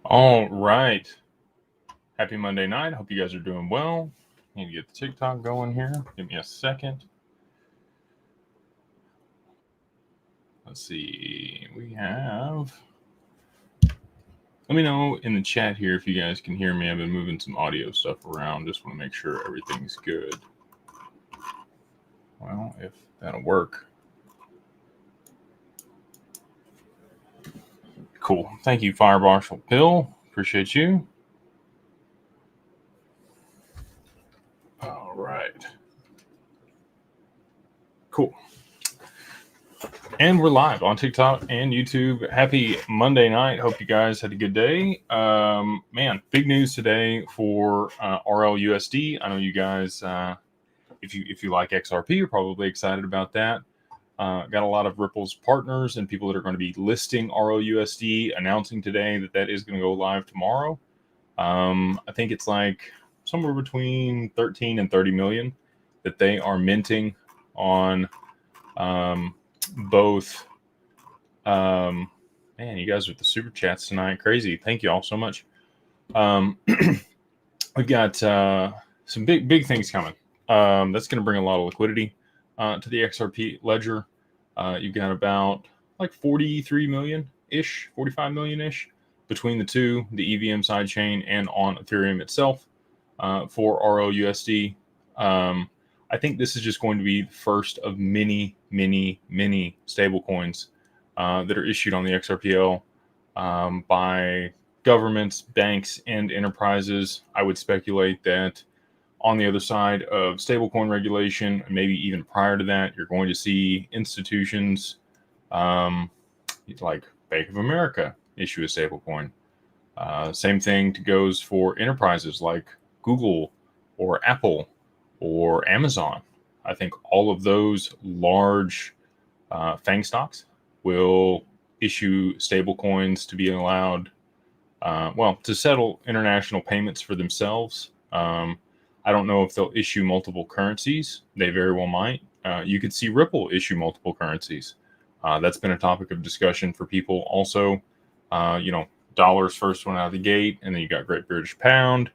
All right. Happy Monday night. Hope you guys are doing well. Need to get the TikTok going here. Give me a second. Let's see. We have. Let me know in the chat here if you guys can hear me. I've been moving some audio stuff around. Just want to make sure everything's good. Well, if that'll work. Cool. Thank you, Fire Marshal Pill. Appreciate you. All right. Cool. And we're live on TikTok and YouTube. Happy Monday night. Hope you guys had a good day. Man, big news today for RLUSD. I know you guys, if you like XRP, you're probably excited about that. Got a lot of Ripple's partners and people that are going to be listing RLUSD, announcing today that is going to go live tomorrow. I think it's like somewhere between 13 and 30 million that they are minting on both. Man, you guys with the super chats tonight, crazy. Thank you all so much. We've got some big things coming. That's going to bring a lot of liquidity to the XRP ledger. You've got about like 43 million ish, 45 million ish between the two, the EVM sidechain and on Ethereum itself for RLUSD. I think this is just going to be the first of many stablecoins that are issued on the XRPL by governments, banks, and enterprises. I would speculate that on the other side of stablecoin regulation, maybe even prior to that, you're going to see institutions like Bank of America issue a stablecoin. Same thing goes for enterprises like Google or Apple or Amazon. I think all of those large FANG stocks will issue stable coins to be allowed, to settle international payments for themselves. I don't know if they'll issue multiple currencies. They very well might. You could see Ripple issue multiple currencies. That's been a topic of discussion for people also. Dollars first one out of the gate, and then you got Great British Pound,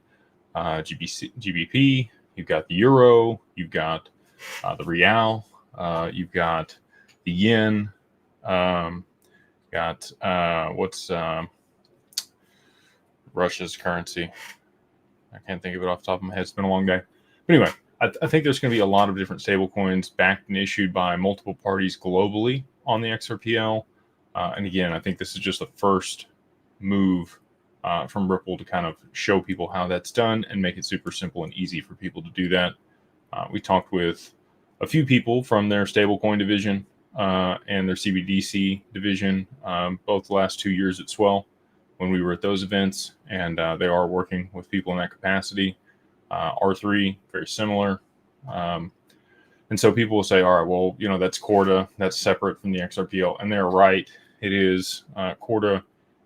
GBP, you've got the Euro, you've got the Real, you've got the Yen, what's Russia's currency? I can't think of it off the top of my head. It's been a long day. But anyway, I think there's going to be a lot of different stable coins backed and issued by multiple parties globally on the XRPL. And again, I think this is just the first move from Ripple to kind of show people how that's done and make it super simple and easy for people to do that. We talked with a few people from their stablecoin division and their CBDC division, both the last 2 years at Swell when we were at those events, and they are working with people in that capacity. R3, very similar. And so people will say, all right, well, that's Corda, that's separate from the XRPL. And they're right. It is. Corda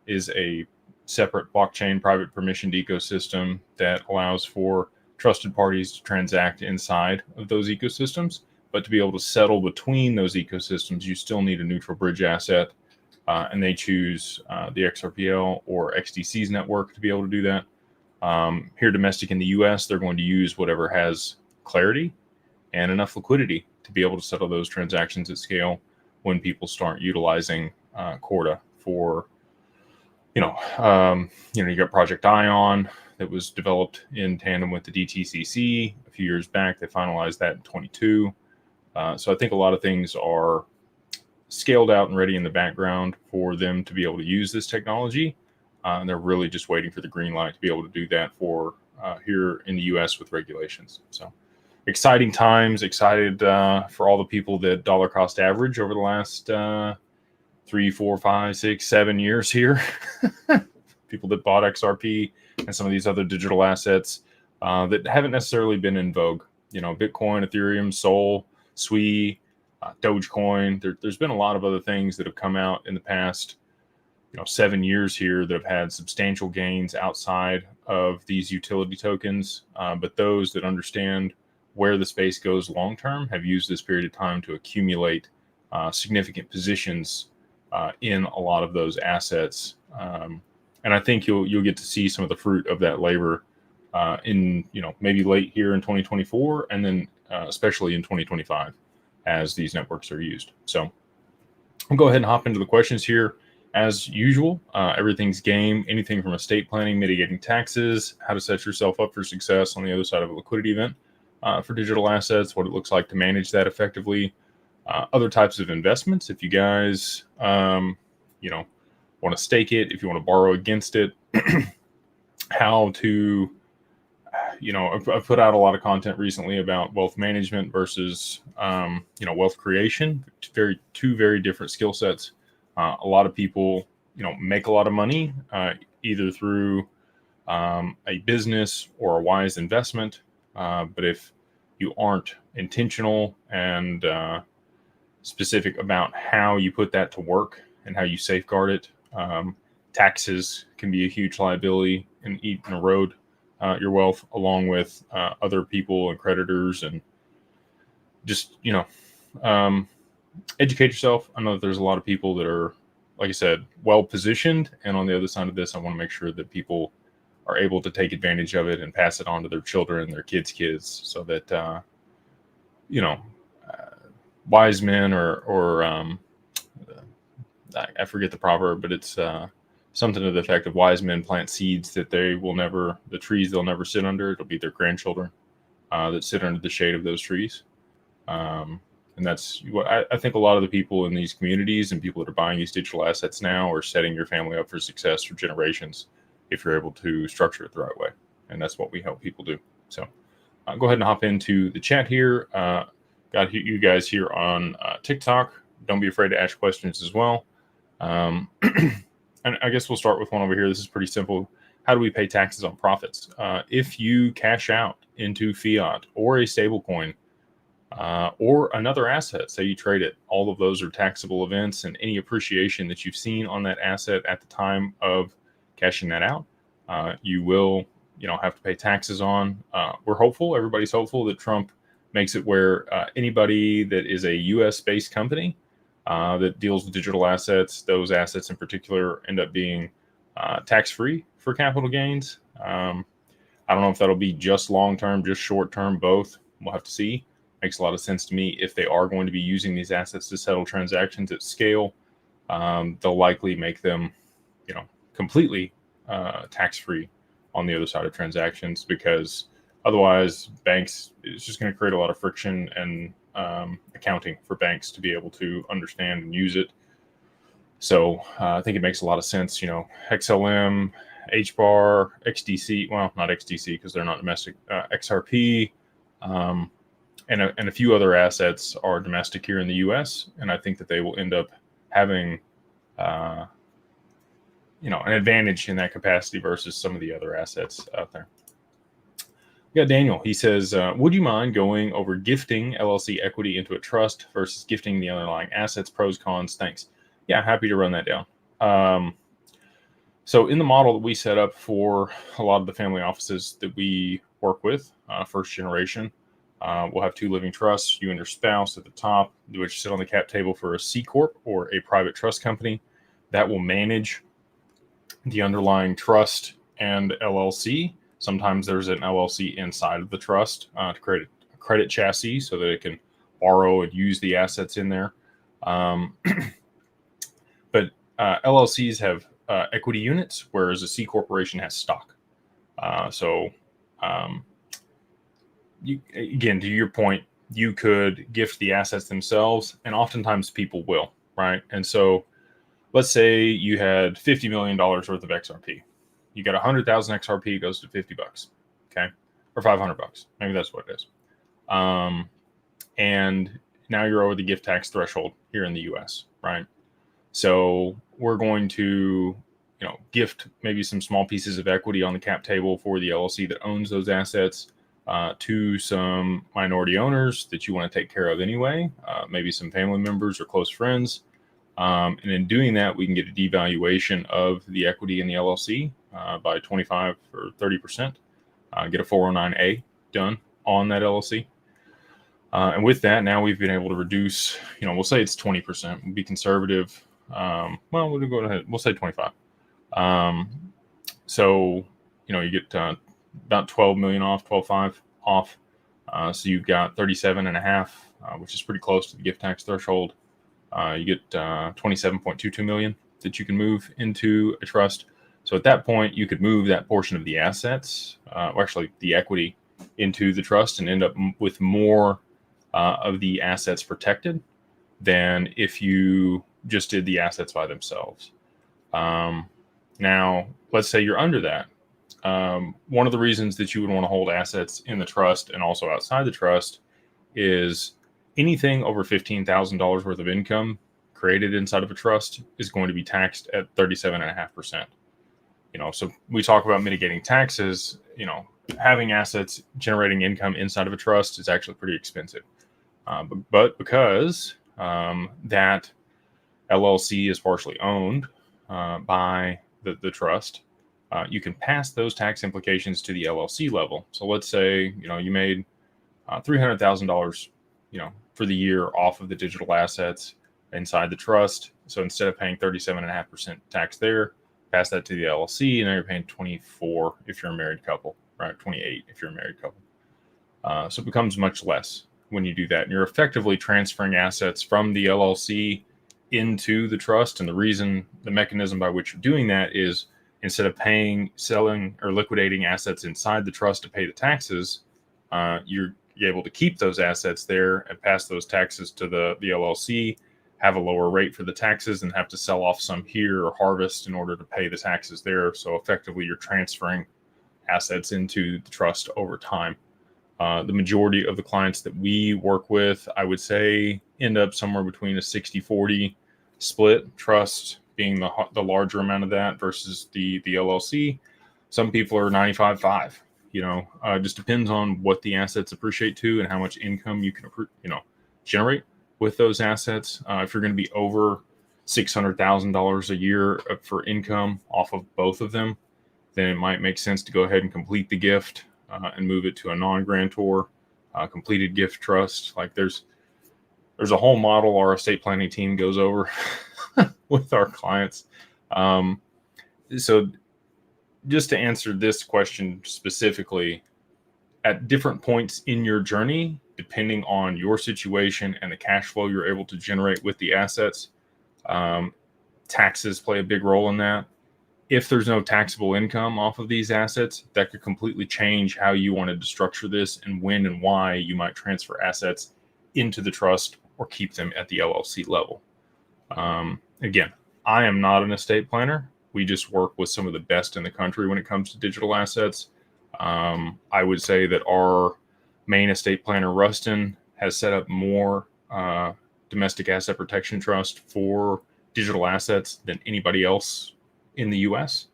is a separate blockchain private permissioned ecosystem that allows for trusted parties to transact inside of those ecosystems. But to be able to settle between those ecosystems, you still need a neutral bridge asset. And they choose the XRPL or XDC's network to be able to do that. Here domestic in the US, they're going to use whatever has clarity and enough liquidity to be able to settle those transactions at scale when people start utilizing Corda for, you got Project Ion that was developed in tandem with the DTCC a few years back. They finalized that in 22. So I think a lot of things are scaled out and ready in the background for them to be able to use this technology. And they're really just waiting for the green light to be able to do that for here in the US with regulations. So exciting times, excited for all the people that dollar cost average over the last 3, 4, 5, 6, 7 years here. People that bought XRP and some of these other digital assets that haven't necessarily been in vogue. Bitcoin, Ethereum, Sol, SWI, Dogecoin. There's been a lot of other things that have come out in the past 7 years here that have had substantial gains outside of these utility tokens. But those that understand where the space goes long term have used this period of time to accumulate significant positions in a lot of those assets And I think you'll get to see some of the fruit of that labor in maybe late here in 2024, and then especially in 2025 as these networks are used. So I'll go ahead and hop into the questions here. As usual, everything's game, anything from estate planning, mitigating taxes, how to set yourself up for success on the other side of a liquidity event for digital assets, what it looks like to manage that effectively, other types of investments. If you guys, want to stake it, if you want to borrow against it, how to, I've put out a lot of content recently about wealth management versus, wealth creation. Two very different skill sets. A lot of people, make a lot of money either through a business or a wise investment. But if you aren't intentional and specific about how you put that to work and how you safeguard it, taxes can be a huge liability and erode your wealth, along with other people and creditors, and just educate yourself. I know that there's a lot of people that are, like I said, well positioned, and on the other side of this, I want to make sure that people are able to take advantage of it and pass it on to their children, their kids, so that wise men or I forget the proverb, but it's something to the effect of wise men plant seeds that the trees they'll never sit under. It'll be their grandchildren that sit under the shade of those trees. And that's what I think a lot of the people in these communities and people that are buying these digital assets now are setting your family up for success for generations if you're able to structure it the right way. And that's what we help people do. So go ahead and hop into the chat here. Got you guys here on TikTok. Don't be afraid to ask questions as well. And I guess we'll start with one over here. This is pretty simple. How do we pay taxes on profits? If you cash out into fiat or a stable coin or another asset, say you trade it, all of those are taxable events, and any appreciation that you've seen on that asset at the time of cashing that out, you will have to pay taxes on. We're hopeful, everybody's hopeful, that Trump makes it where anybody that is a US-based company that deals with digital assets, those assets in particular, end up being tax-free for capital gains. I don't know if that'll be just long-term, just short-term, both. We'll have to see. Makes a lot of sense to me. If they are going to be using these assets to settle transactions at scale, they'll likely make them, completely tax-free on the other side of transactions, because otherwise banks, it's just going to create a lot of friction and accounting for banks to be able to understand and use it. So I think it makes a lot of sense. XLM, HBAR, XDC, well, not XDC because they're not domestic, XRP, and a few other assets are domestic here in the US. And I think that they will end up having, an advantage in that capacity versus some of the other assets out there. We got Daniel. He says, would you mind going over gifting LLC equity into a trust versus gifting the underlying assets? Pros, cons. Thanks. Yeah, happy to run that down. So in the model that we set up for a lot of the family offices that we work with, first generation, we'll have two living trusts, you and your spouse at the top, which sit on the cap table for a C Corp or a private trust company that will manage the underlying trust and LLC. Sometimes there's an LLC inside of the trust to create a credit chassis so that it can borrow and use the assets in there. But LLCs have equity units, whereas a C corporation has stock. Again, to your point, you could gift the assets themselves, and oftentimes people will, right? And so let's say you had $50 million worth of XRP. You got 100,000 XRP, goes to $50, okay? Or $500, maybe that's what it is. And now you're over the gift tax threshold here in the US, right? So we're going to, gift maybe some small pieces of equity on the cap table for the LLC that owns those assets to some minority owners that you want to take care of anyway, maybe some family members or close friends. And in doing that, we can get a devaluation of the equity in the LLC by 25 or 30%, get a 409A done on that LLC. And with that, now we've been able to reduce, we'll say it's 20%. We'll be conservative. We'll go ahead. We'll say 25. So, you get about 12 million off, 12.5 off. So you've got 37.5, which is pretty close to the gift tax threshold. You get 27.22 million that you can move into a trust. So at that point, you could move that portion of the assets, or actually the equity, into the trust and end up with more of the assets protected than if you just did the assets by themselves. Now, let's say you're under that. One of the reasons that you would want to hold assets in the trust and also outside the trust is anything over $15,000 worth of income created inside of a trust is going to be taxed at 37.5%. So we talk about mitigating taxes. Having assets generating income inside of a trust is actually pretty expensive. But because that LLC is partially owned by the trust, you can pass those tax implications to the LLC level. So let's say you made $300,000 for the year off of the digital assets inside the trust. So instead of paying 37.5% tax there, pass that to the LLC, and now you're paying 24 if you're a married couple, right? 28 if you're a married couple. So it becomes much less when you do that. And you're effectively transferring assets from the LLC into the trust. And the mechanism by which you're doing that is instead of selling, or liquidating assets inside the trust to pay the taxes, you're able to keep those assets there and pass those taxes to the LLC, have a lower rate for the taxes, and have to sell off some here or harvest in order to pay the taxes there. So effectively, you're transferring assets into the trust over time. The majority of the clients that we work with, I would say, end up somewhere between a 60-40 split, trust being the larger amount of that versus the LLC. Some people are 95-5. Just depends on what the assets appreciate to and how much income you can generate with those assets. If you're going to be over $600,000 a year for income off of both of them, then it might make sense to go ahead and complete the gift and move it to a non-grantor completed gift trust. Like there's a whole model our estate planning team goes over with our clients. So just to answer this question specifically, at different points in your journey, depending on your situation and the cash flow you're able to generate with the assets, taxes play a big role in that. If there's no taxable income off of these assets, that could completely change how you wanted to structure this and when and why you might transfer assets into the trust or keep them at the LLC level. Again, I am not an estate planner. We just work with some of the best in the country when it comes to digital assets. I would say that our main estate planner, Rustin, has set up more domestic asset protection trust for digital assets than anybody else in the US.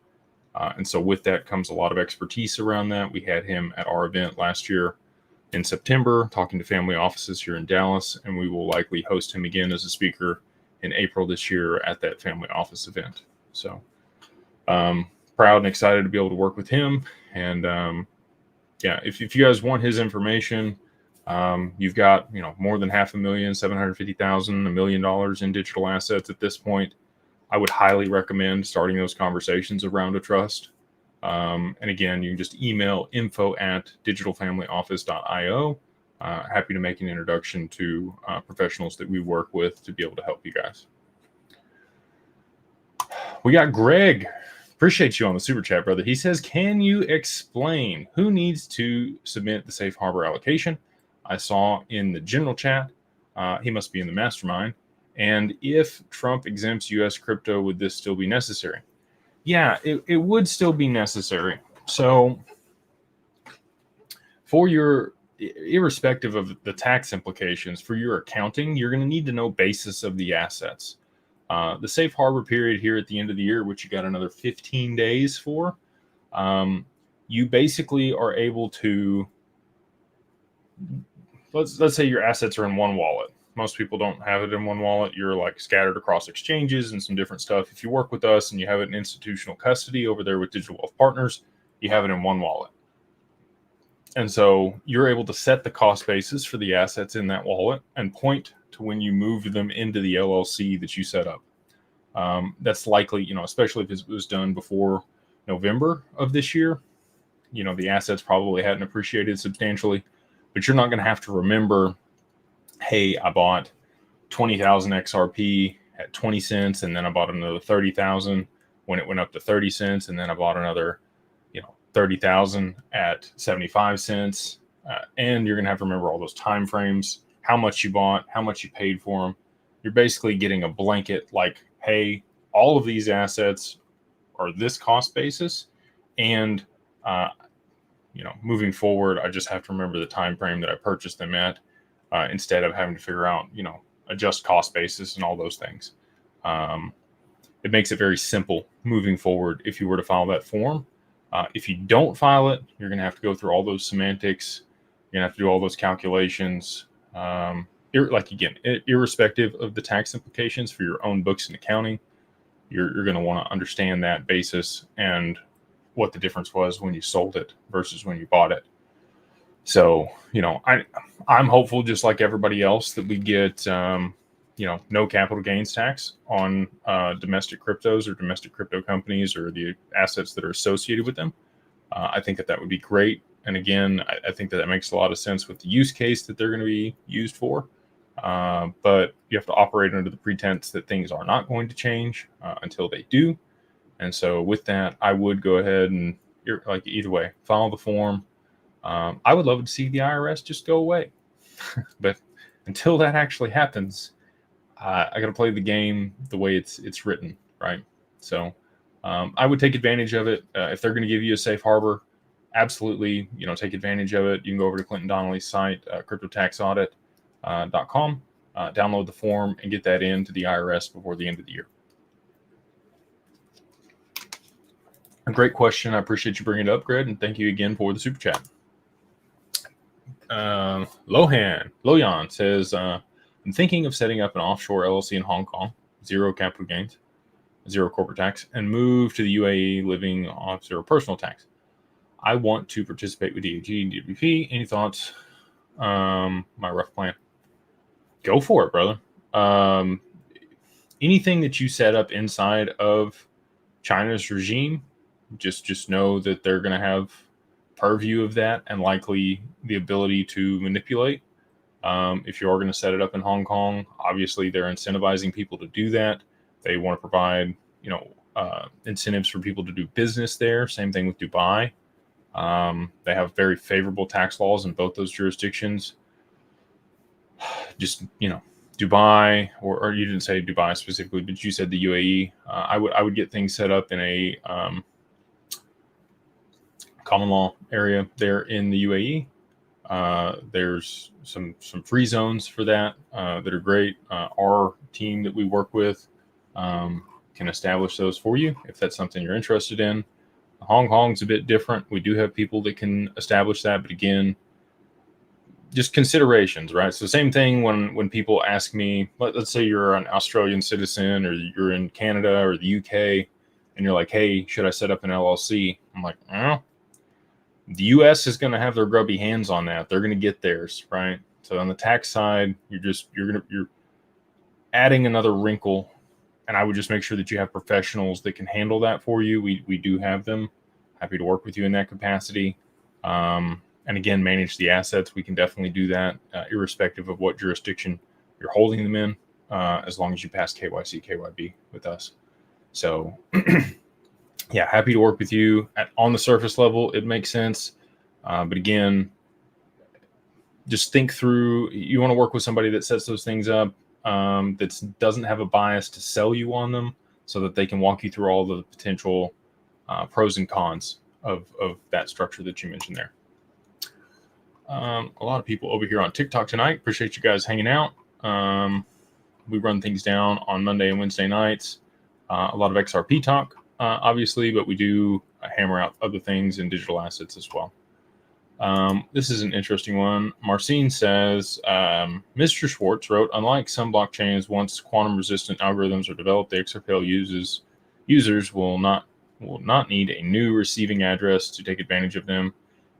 And so with that comes a lot of expertise around that. We had him at our event last year in September, talking to family offices here in Dallas, and we will likely host him again as a speaker in April this year at that family office event. So proud and excited to be able to work with him. And if you guys want his information, you've got more than $500,000, $750,000, $1 million in digital assets at this point. I would highly recommend starting those conversations around a trust. And again, you can just email info@digitalfamilyoffice.io. Happy to make an introduction to professionals that we work with to be able to help you guys. We got Greg. Appreciate you on the super chat, brother. He says, can you explain who needs to submit the safe harbor allocation? I saw in the general chat, he must be in the mastermind. And if Trump exempts U.S. crypto, would this still be necessary? Yeah, it would still be necessary. So for your, irrespective of the tax implications for your accounting, you're going to need to know basis of the assets. The safe harbor period here at the end of the year, which you got another 15 days for, you basically are able to, let's say your assets are in one wallet. Most people don't have it in one wallet. You're like scattered across exchanges and some different stuff. If you work with us and you have it in institutional custody over there with Digital Wealth Partners, you have it in one wallet. And so you're able to set the cost basis for the assets in that wallet and point to when you move them into the LLC that you set up. That's likely, especially if it was done before November of this year, the assets probably hadn't appreciated substantially, but you're not going to have to remember, hey, I bought 20,000 XRP at 20 cents, and then I bought another 30,000 when it went up to 30 cents, and then I bought another, 30,000 at 75 cents. And you're going to have to remember all those time frames, how much you bought, how much you paid for them. You're basically getting a blanket like, hey, all of these assets are this cost basis, and moving forward, I just have to remember the time frame that I purchased them at, instead of having to figure out, adjust cost basis and all those things. It makes it very simple moving forward if you were to file that form. If you don't file it, you're going to have to go through all those semantics. You're going to have to do all those calculations. Irrespective of the tax implications for your own books and accounting, you're going to want to understand that basis and what the difference was when you sold it versus when you bought it. So, I'm hopeful, just like everybody else, that we get, no capital gains tax on domestic cryptos or domestic crypto companies or the assets that are associated with them. I think that would be great. And again, I think that makes a lot of sense with the use case that they're going to be used for. But you have to operate under the pretense that things are not going to change until they do. And so with that, I would go ahead and, either way, file the form. I would love to see the IRS just go away. But until that actually happens, I got to play the game the way it's written, right? So I would take advantage of it. If they're going to give you a safe harbor, absolutely, take advantage of it. You can go over to Clinton Donnelly's site, cryptotaxaudit.com, download the form and get that into the IRS before the end of the year. A great question. I appreciate you bringing it up, Greg, and thank you again for the super chat. Loyan says, I'm thinking of setting up an offshore LLC in Hong Kong, 0 capital gains, 0 corporate tax, and move to the UAE living off 0 personal tax. I want to participate with DAG and DWP. Any thoughts? My rough plan. Go for it, brother. Anything that you set up inside of China's regime, just know that they're going to have purview of that and likely the ability to manipulate. If you are going to set it up in Hong Kong, obviously they're incentivizing people to do that. They want to provide, incentives for people to do business there. Same thing with Dubai. They have very favorable tax laws in both those jurisdictions. Just, Dubai, or you didn't say Dubai specifically, but you said the UAE. I would get things set up in a common law area there in the UAE. There's some free zones for that that are great. Our team that we work with can establish those for you if that's something you're interested in. Hong Kong's a bit different. We do have people that can establish that, but again, just considerations, right? So same thing when people ask me, let's say you're an Australian citizen or you're in Canada or the UK, and you're like, hey, should I set up an LLC? I'm like, the US is going to have their grubby hands on that. They're going to get theirs, right? So on the tax side, you're adding another wrinkle, and I would just make sure that you have professionals that can handle that for you. We do have them. Happy to work with you in that capacity. And again, manage the assets. We can definitely do that, irrespective of what jurisdiction you're holding them in, as long as you pass KYC, KYB with us. So yeah, happy to work with you. On the surface level, it makes sense. But again, just think through, you want to work with somebody that sets those things up, that doesn't have a bias to sell you on them, so that they can walk you through all the potential pros and cons of that structure that you mentioned there. A lot of people over here on TikTok tonight. Appreciate you guys hanging out. We run things down on Monday and Wednesday nights. A lot of XRP talk, obviously, but we do hammer out other things in digital assets as well. This is an interesting one. Marcin says, Mr. Schwartz wrote, unlike some blockchains, once quantum-resistant algorithms are developed, the XRP users will not need a new receiving address to take advantage of them.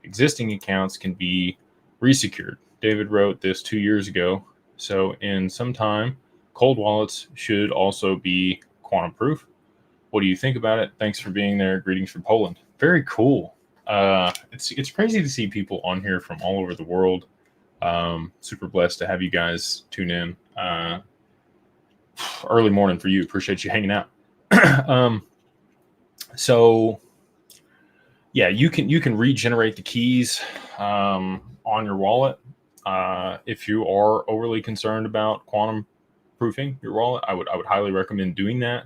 Existing accounts can be resecured. David wrote this 2 years ago. So in some time, cold wallets should also be quantum proof. What do you think about it? Thanks for being there. Greetings from Poland. Very cool. It's crazy to see people on here from all over the world. Super blessed to have you guys tune in. Early morning for you. Appreciate you hanging out. So yeah, you can regenerate the keys on your wallet. If you are overly concerned about quantum proofing your wallet, I would highly recommend doing that.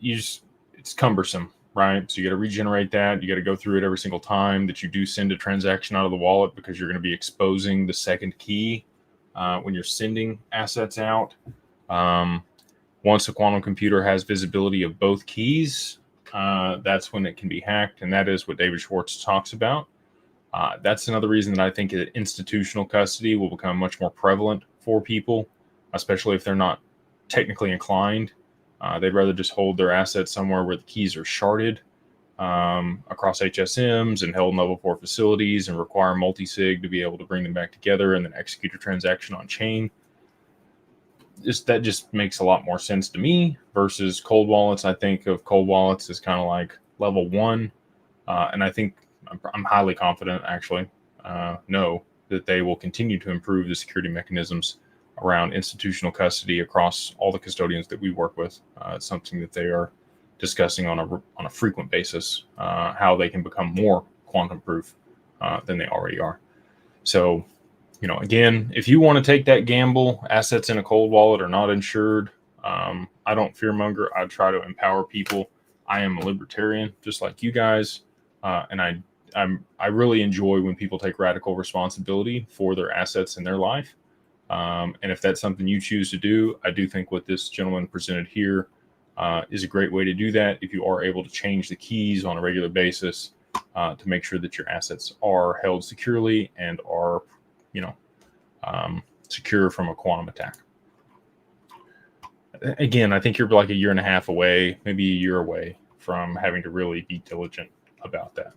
It's cumbersome, right? So you got to regenerate that. You got to go through it every single time that you do send a transaction out of the wallet, because you're going to be exposing the second key when you're sending assets out. Once a quantum computer has visibility of both keys, that's when it can be hacked, and that is what David Schwartz talks about. That's another reason that I think that institutional custody will become much more prevalent for people, especially if they're not technically inclined. They'd rather just hold their assets somewhere where the keys are sharded across HSMs and held in level 4 facilities, and require multi-sig to be able to bring them back together and then execute a transaction on chain. That just makes a lot more sense to me versus cold wallets. I think of cold wallets as kind of like level 1. And I think I'm highly confident, actually, know that they will continue to improve the security mechanisms around institutional custody across all the custodians that we work with. It's something that they are discussing on a frequent basis, how they can become more quantum proof than they already are. So, again, if you want to take that gamble, assets in a cold wallet are not insured. I don't fearmonger. I try to empower people. I am a libertarian, just like you guys, and I really enjoy when people take radical responsibility for their assets in their life. And if that's something you choose to do, I do think what this gentleman presented here is a great way to do that. If you are able to change the keys on a regular basis to make sure that your assets are held securely and are, secure from a quantum attack. Again, I think you're like a year and a half away, maybe a year away from having to really be diligent about that.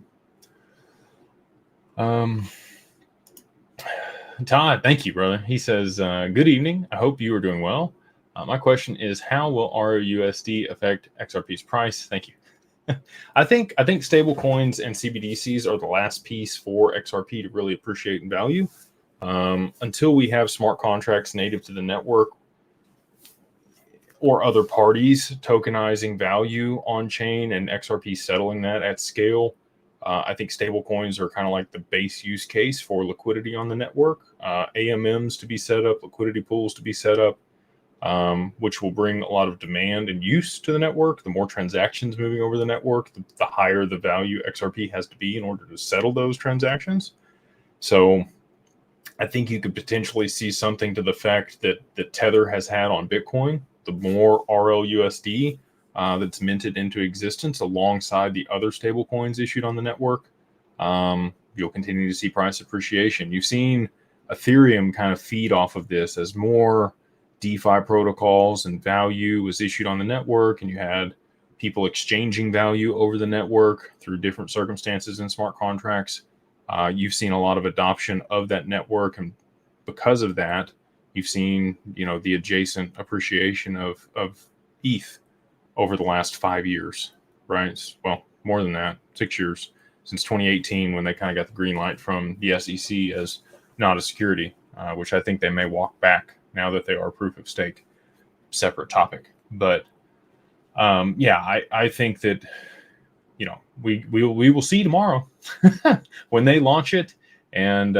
Todd, thank you, brother. He says, good evening. I hope you are doing well. My question is, how will ROUSD affect XRP's price? Thank you. I think stable coins and CBDCs are the last piece for XRP to really appreciate in value. Until we have smart contracts native to the network or other parties tokenizing value on chain and XRP settling that at scale, I think stable coins are kind of like the base use case for liquidity on the network. AMMs to be set up, liquidity pools to be set up, which will bring a lot of demand and use to the network. The more transactions moving over the network, the higher the value XRP has to be in order to settle those transactions. So I think you could potentially see something to the fact that Tether has had on Bitcoin. The more RLUSD that's minted into existence alongside the other stable coins issued on the network, you'll continue to see price appreciation. You've seen Ethereum kind of feed off of this as more DeFi protocols and value was issued on the network, and you had people exchanging value over the network through different circumstances in smart contracts. You've seen a lot of adoption of that network, and because of that, you've seen the adjacent appreciation of ETH over the last 5 years, right? Well, more than that, 6 years, since 2018, when they kind of got the green light from the SEC as not a security, which I think they may walk back now that they are proof of stake. Separate topic. But I think that, we will see tomorrow when they launch it, and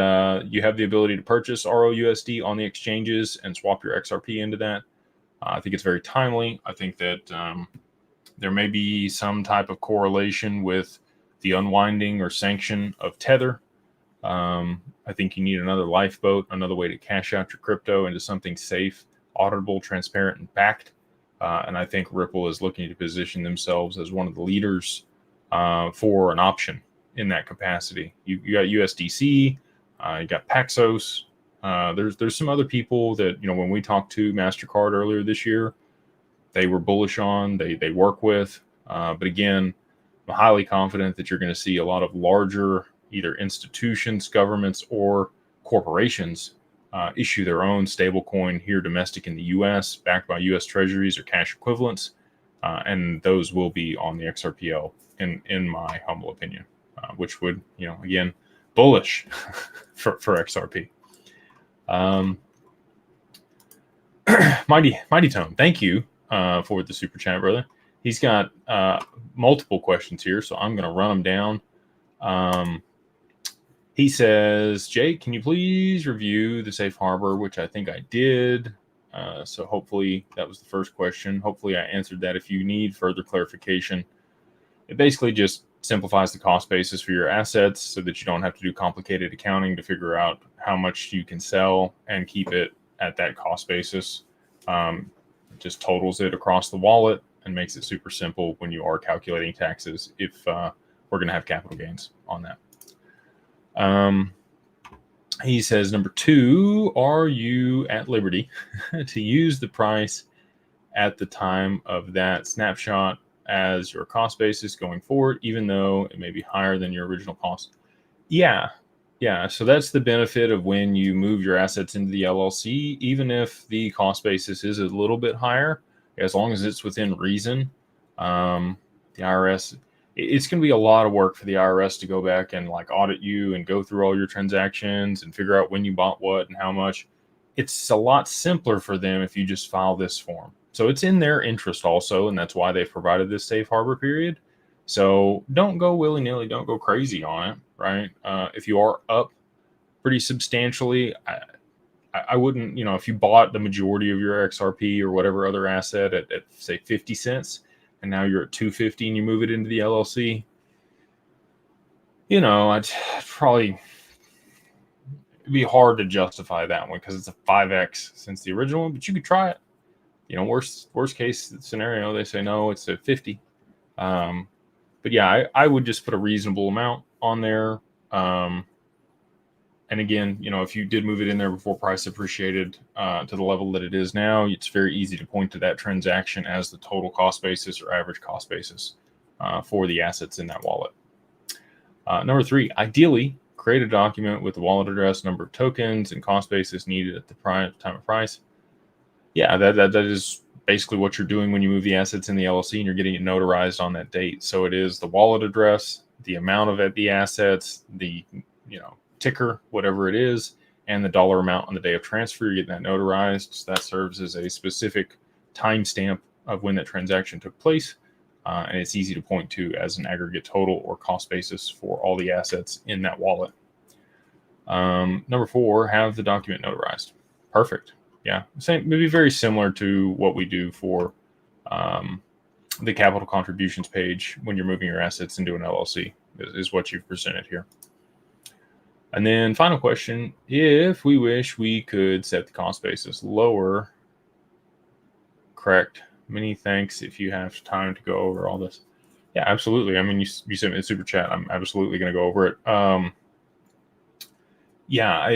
you have the ability to purchase ROUSD on the exchanges and swap your XRP into that. I think it's very timely. I think that there may be some type of correlation with the unwinding or sanction of Tether. I think you need another lifeboat, another way to cash out your crypto into something safe, auditable, transparent, and backed. And I think Ripple is looking to position themselves as one of the leaders for an option in that capacity. You got USDC, you got Paxos. There's some other people that, when we talked to MasterCard earlier this year, they were bullish on, they work with. But again, I'm highly confident that you're going to see a lot of larger either institutions, governments, or corporations issue their own stablecoin here domestic in the U.S., backed by U.S. Treasuries or cash equivalents, and those will be on the XRPL, in my humble opinion, which would, again, bullish for XRP. Mighty Tone, thank you for the super chat, brother. He's got multiple questions here, so I'm going to run them down. He says, Jake, can you please review the safe harbor, which I think I did. So hopefully that was the first question. Hopefully I answered that. If you need further clarification, it basically just simplifies the cost basis for your assets so that you don't have to do complicated accounting to figure out how much you can sell and keep it at that cost basis. It just totals it across the wallet and makes it super simple when you are calculating taxes, if we're going to have capital gains on that. He says, number 2, are you at liberty to use the price at the time of that snapshot as your cost basis going forward, even though it may be higher than your original cost? Yeah. So that's the benefit of when you move your assets into the LLC, even if the cost basis is a little bit higher, as long as it's within reason. The IRS, it's going to be a lot of work for the IRS to go back and audit you and go through all your transactions and figure out when you bought what and how much. It's a lot simpler for them if you just file this form. So it's in their interest also, and that's why they've provided this safe harbor period. So don't go willy-nilly, don't go crazy on it, right? If you are up pretty substantially, I wouldn't, if you bought the majority of your XRP or whatever other asset at say 50 cents, and now you're at 250 and you move it into the LLC, I'd probably, it'd be hard to justify that one because it's a 5x since the original one, but you could try it. Worst case scenario, they say no, it's at 50. But yeah, I would just put a reasonable amount on there. And again, if you did move it in there before price appreciated to the level that it is now, it's very easy to point to that transaction as the total cost basis or average cost basis for the assets in that wallet. Number 3, ideally, create a document with the wallet address, number of tokens, and cost basis needed at the time of price. Yeah, that is basically what you're doing when you move the assets in the LLC and you're getting it notarized on that date. So it is the wallet address, the amount of the assets, the ticker, whatever it is, and the dollar amount on the day of transfer. You're getting that notarized. So that serves as a specific timestamp of when that transaction took place. And it's easy to point to as an aggregate total or cost basis for all the assets in that wallet. Number 4, have the document notarized. Perfect. Yeah, same, maybe very similar to what we do for the capital contributions page when you're moving your assets into an LLC is what you've presented here. And then final question, if we wish we could set the cost basis lower, correct? Many thanks if you have time to go over all this. Yeah, absolutely. I mean, you sent me a super chat. I'm absolutely going to go over it. Yeah,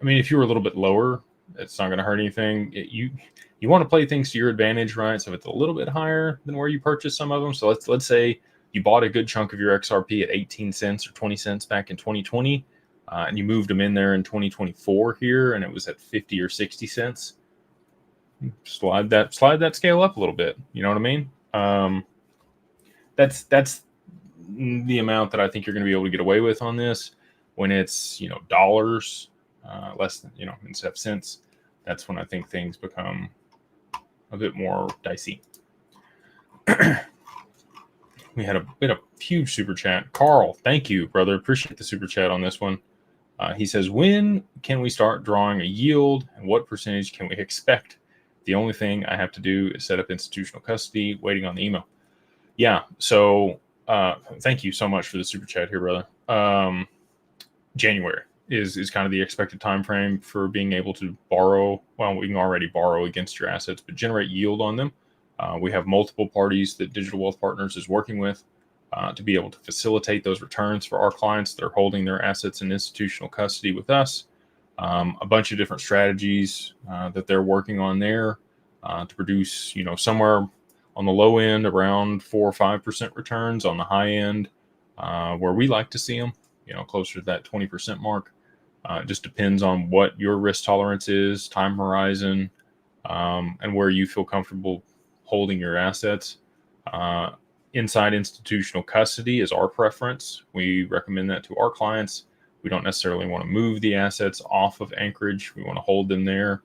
if you were a little bit lower, it's not going to hurt anything. You want to play things to your advantage, right? So if it's a little bit higher than where you purchased some of them. So let's say you bought a good chunk of your XRP at 18 cents or 20 cents back in 2020, and you moved them in there in 2024 here, and it was at 50 or 60 cents. Slide that scale up a little bit. You know what I mean? That's the amount that I think you're going to be able to get away with on this. When it's dollars, less than instead of cents, that's when I think things become a bit more dicey. We had a huge super chat. Carl, thank you, brother. Appreciate the super chat on this one. He says, when can we start drawing a yield and what percentage can we expect? The only thing I have to do is set up institutional custody, waiting on the email. Yeah, so thank you so much for the super chat here, brother. January is kind of the expected time frame for being able to borrow. Well, we can already borrow against your assets, but generate yield on them. We have multiple parties that Digital Wealth Partners is working with to be able to facilitate those returns for our clients that are holding their assets in institutional custody with us. A bunch of different strategies that they're working on there to produce, somewhere on the low end around 4 or 5% returns, on the high end where we like to see them, closer to that 20% mark. It just depends on what your risk tolerance is, time horizon, and where you feel comfortable holding your assets. Inside institutional custody is our preference. We recommend that to our clients. We don't necessarily want to move the assets off of Anchorage. We want to hold them there.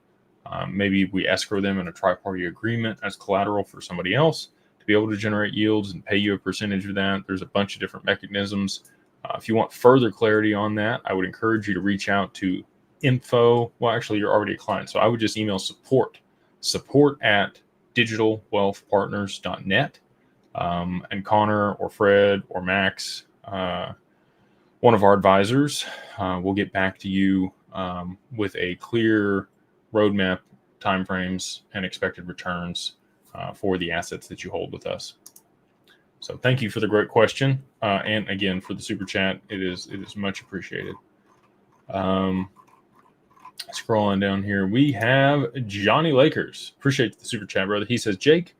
Maybe we escrow them in a tri-party agreement as collateral for somebody else to be able to generate yields and pay you a percentage of that. There's a bunch of different mechanisms. If you want further clarity on that, I would encourage you to reach out to info. Well, actually, you're already a client, so I would just email support at digitalwealthpartners.net. And Connor or Fred or Max, one of our advisors, will get back to you with a clear roadmap, timeframes, and expected returns for the assets that you hold with us. So thank you for the great question. And again, for the super chat, it is much appreciated. Scrolling down here, we have Johnny Lakers. Appreciate the super chat, brother. He says, Jake,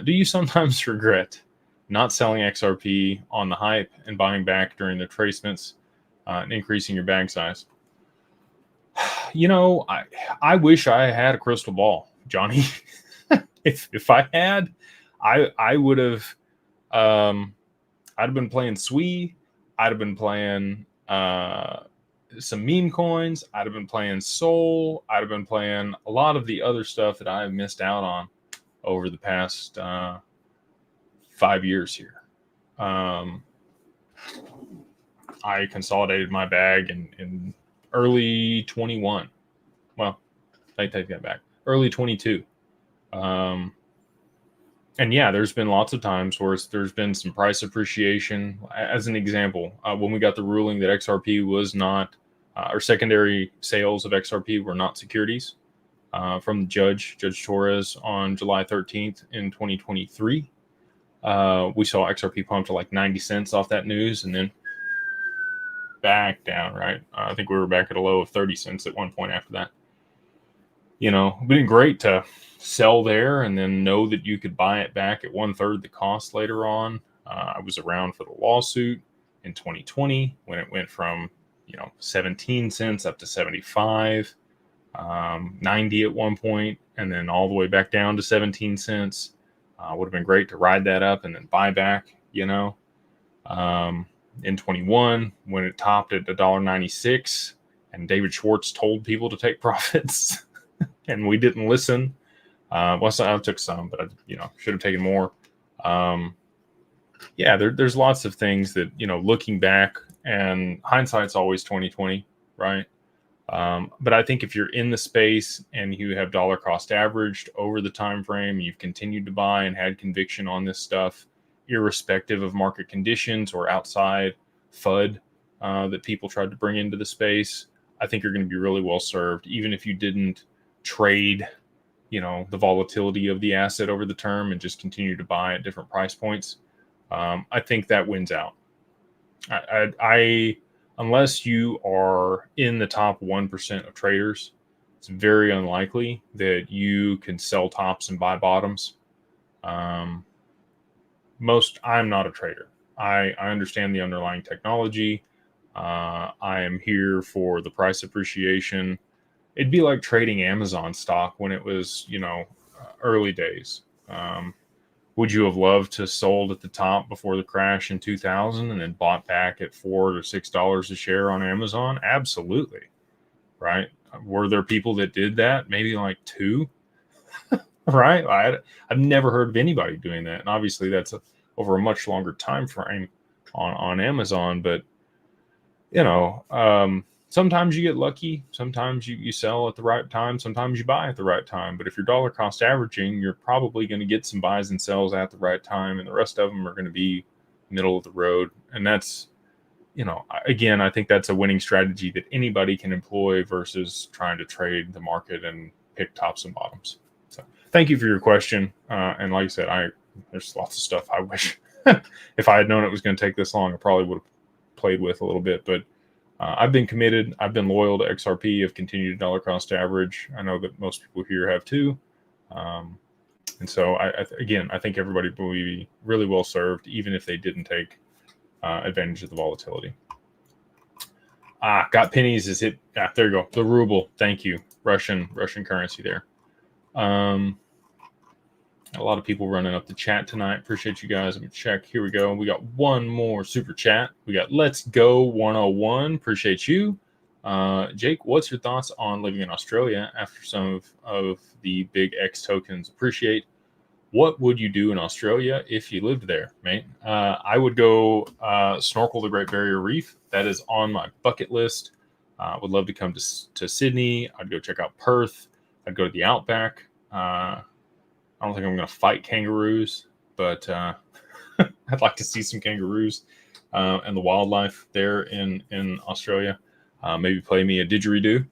do you sometimes regret not selling XRP on the hype and buying back during the tracements and increasing your bag size? You know, I wish I had a crystal ball, Johnny. if I had, I would have. I'd have been playing SWE. I'd have been playing some meme coins. I'd have been playing Sol. I'd have been playing a lot of the other stuff that I've missed out on over the past 5 years here. I consolidated my bag in early 21. Well, I take that back. Early 22. And yeah, there's been lots of times where there's been some price appreciation. As an example, when we got the ruling that XRP was not, or secondary sales of XRP were not securities from Judge Torres on July 13th in 2023, we saw XRP pump to like 90 cents off that news and then back down, right? I think we were back at a low of 30 cents at one point after that. You know, it'd been great to sell there and then know that you could buy it back at 1/3 the cost later on. I was around for the lawsuit in 2020 when it went from, 17 cents up to 75, 90 at one point, and then all the way back down to 17 cents. Would have been great to ride that up and then buy back, in 21 when it topped at $1.96 and David Schwartz told people to take profits and we didn't listen. Well, so I took some, but I, should have taken more. Yeah, there's lots of things that, looking back, and hindsight's always 20/20, right? But I think if you're in the space and you have dollar cost averaged over the time frame, you've continued to buy and had conviction on this stuff, irrespective of market conditions or outside FUD that people tried to bring into the space, I think you're going to be really well served, even if you didn't trade the volatility of the asset over the term and just continue to buy at different price points. I think that wins out. I unless you are in the top 1% of traders, it's very unlikely that you can sell tops and buy bottoms. I'm not a trader. I understand the underlying technology. I am here for the price appreciation. It'd be like trading Amazon stock when it was, early days. Would you have loved to sold at the top before the crash in 2000 and then bought back at $4 or $6 a share on Amazon? Absolutely. Right. Were there people that did that? Maybe like 2, right? I've never heard of anybody doing that. And obviously that's over a much longer time frame on Amazon, but sometimes you get lucky. Sometimes you sell at the right time. Sometimes you buy at the right time. But if you're dollar cost averaging, you're probably going to get some buys and sells at the right time. And the rest of them are going to be middle of the road. And that's, again, I think that's a winning strategy that anybody can employ versus trying to trade the market and pick tops and bottoms. So thank you for your question. And like I said, there's lots of stuff I wish if I had known it was going to take this long, I probably would have played with a little bit, but I've been committed. I've been loyal to XRP. I've continued to dollar cost average. I know that most people here have too. And so, I think everybody will be really well served, even if they didn't take advantage of the volatility. Got pennies is hit. There you go. The ruble. Thank you. Russian currency there. A lot of people running up the chat tonight. Appreciate you guys. I'm gonna check. Here we go. We got one more super chat. We got Let's Go 101. Appreciate you. Jake, what's your thoughts on living in Australia after some of the big X tokens appreciate? What would you do in Australia if you lived there, mate? I would go snorkel the Great Barrier Reef. That is on my bucket list. Would love to come to Sydney. I'd go check out Perth. I'd go to the Outback. I don't think I'm going to fight kangaroos, but I'd like to see some kangaroos and the wildlife there in Australia. Maybe play me a didgeridoo.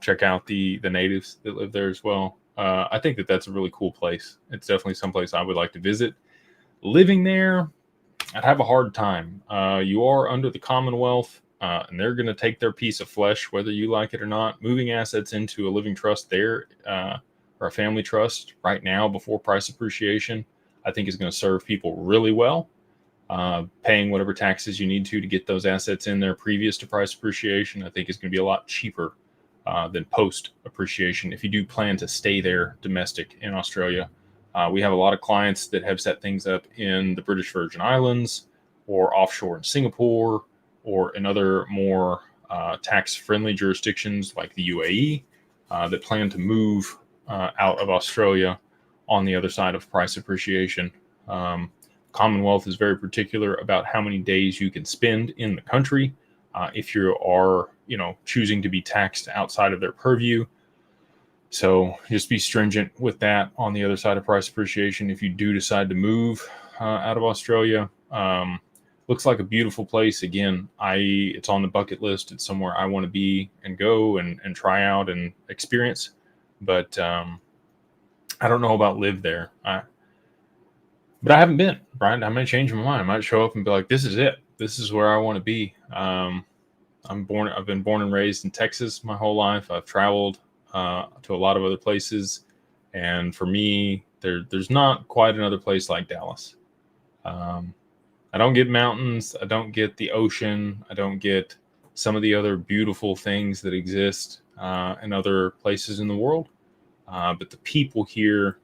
Check out the natives that live there as well. I think that's a really cool place. It's definitely someplace I would like to visit. Living there, I'd have a hard time. You are under the Commonwealth, and they're going to take their piece of flesh, whether you like it or not. Moving assets into a living trust there, or a family trust right now before price appreciation, I think is going to serve people really well. Paying whatever taxes you need to get those assets in there previous to price appreciation, I think is going to be a lot cheaper than post appreciation if you do plan to stay there domestic in Australia. We have a lot of clients that have set things up in the British Virgin Islands or offshore in Singapore or in other more tax-friendly jurisdictions like the UAE that plan to move out of Australia on the other side of price appreciation. Commonwealth is very particular about how many days you can spend in the country if you are, choosing to be taxed outside of their purview. So just be stringent with that on the other side of price appreciation. If you do decide to move out of Australia, looks like a beautiful place. Again, it's on the bucket list. It's somewhere I want to be and go and try out and experience. But I don't know about live there. But I haven't been, Brian. I might change my mind. I might show up and be like, this is it. This is where I want to be. I've been born and raised in Texas my whole life. I've traveled to a lot of other places. And for me, there's not quite another place like Dallas. I don't get mountains. I don't get the ocean. I don't get some of the other beautiful things that exist in other places in the world. But the people here,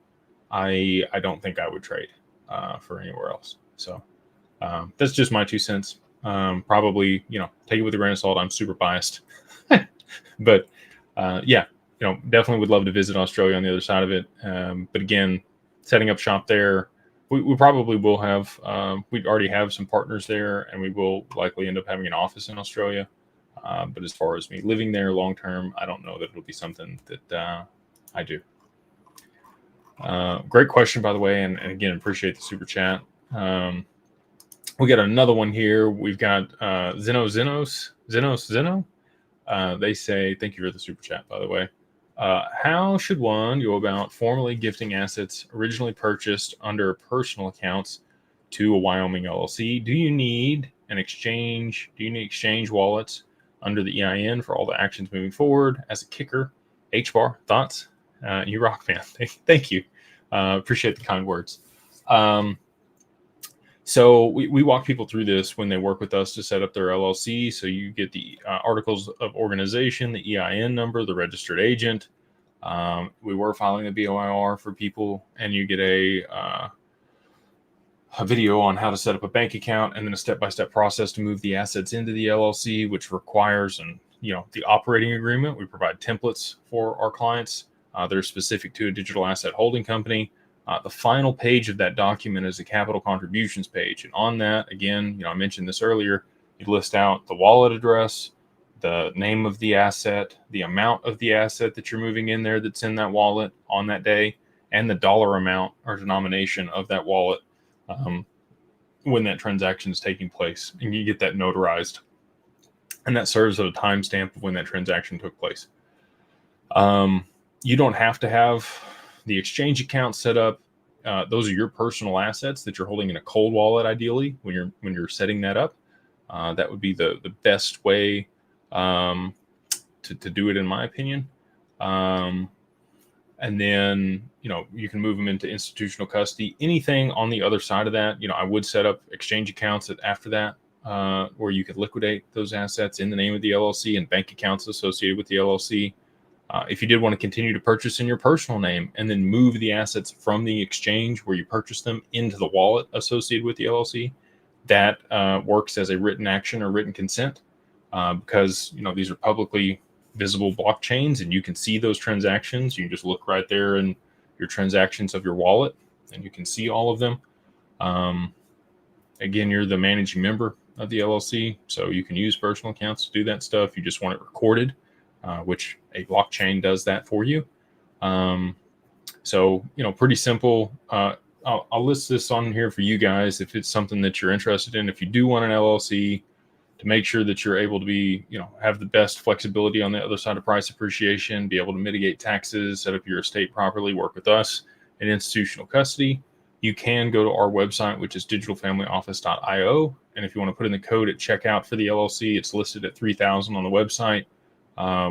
I don't think I would trade for anywhere else. So that's just my 2 cents. Probably, take it with a grain of salt. I'm super biased. But definitely would love to visit Australia on the other side of it. But again, setting up shop there, we probably will have, we already have some partners there, and we will likely end up having an office in Australia. But as far as me living there long term, I don't know that it'll be something that I do. Great question, by the way, and again, appreciate the super chat. We got another one here. We've got Zeno. They say, thank you for the super chat, by the way. How should one go about formally gifting assets originally purchased under personal accounts to a Wyoming LLC? Do you need exchange wallets under the EIN for all the actions moving forward? As a kicker, H-bar, thoughts? You rock, man. Thank you. Appreciate the kind words. So we walk people through this when they work with us to set up their LLC. So you get the articles of organization, the EIN number, the registered agent. We were filing a BOIR for people, and you get a video on how to set up a bank account, and then a step-by-step process to move the assets into the LLC, which requires the operating agreement. We provide templates for our clients. They're specific to a digital asset holding company. The final page of that document is a capital contributions page. And on that, again, I mentioned this earlier, you list out the wallet address, the name of the asset, the amount of the asset that you're moving in there that's in that wallet on that day, and the dollar amount or denomination of that wallet when that transaction is taking place. And you get that notarized. And that serves as a timestamp of when that transaction took place. You don't have to have the exchange account set up. Those are your personal assets that you're holding in a cold wallet, ideally, when you're setting that up. That would be the best way to do it, in my opinion. And then, you can move them into institutional custody. Anything on the other side of that, I would set up exchange accounts after that. where you could liquidate those assets in the name of the LLC and bank accounts associated with the LLC. If you did want to continue to purchase in your personal name and then move the assets from the exchange where you purchased them into the wallet associated with the LLC, that works as a written action or written consent, because these are publicly visible blockchains and you can see those transactions. You can just look right there in your transactions of your wallet and you can see all of them. Again, you're the managing member of the LLC, so you can use personal accounts to do that stuff. You just want it recorded, which a blockchain does that for you. So, pretty simple. I'll list this on here for you guys if it's something that you're interested in. If you do want an LLC, to make sure that you're able to be, have the best flexibility on the other side of price appreciation, be able to mitigate taxes, set up your estate properly, work with us in institutional custody, you can go to our website, which is digitalfamilyoffice.io. And if you want to put in the code at checkout for the LLC, it's listed at $3,000 on the website,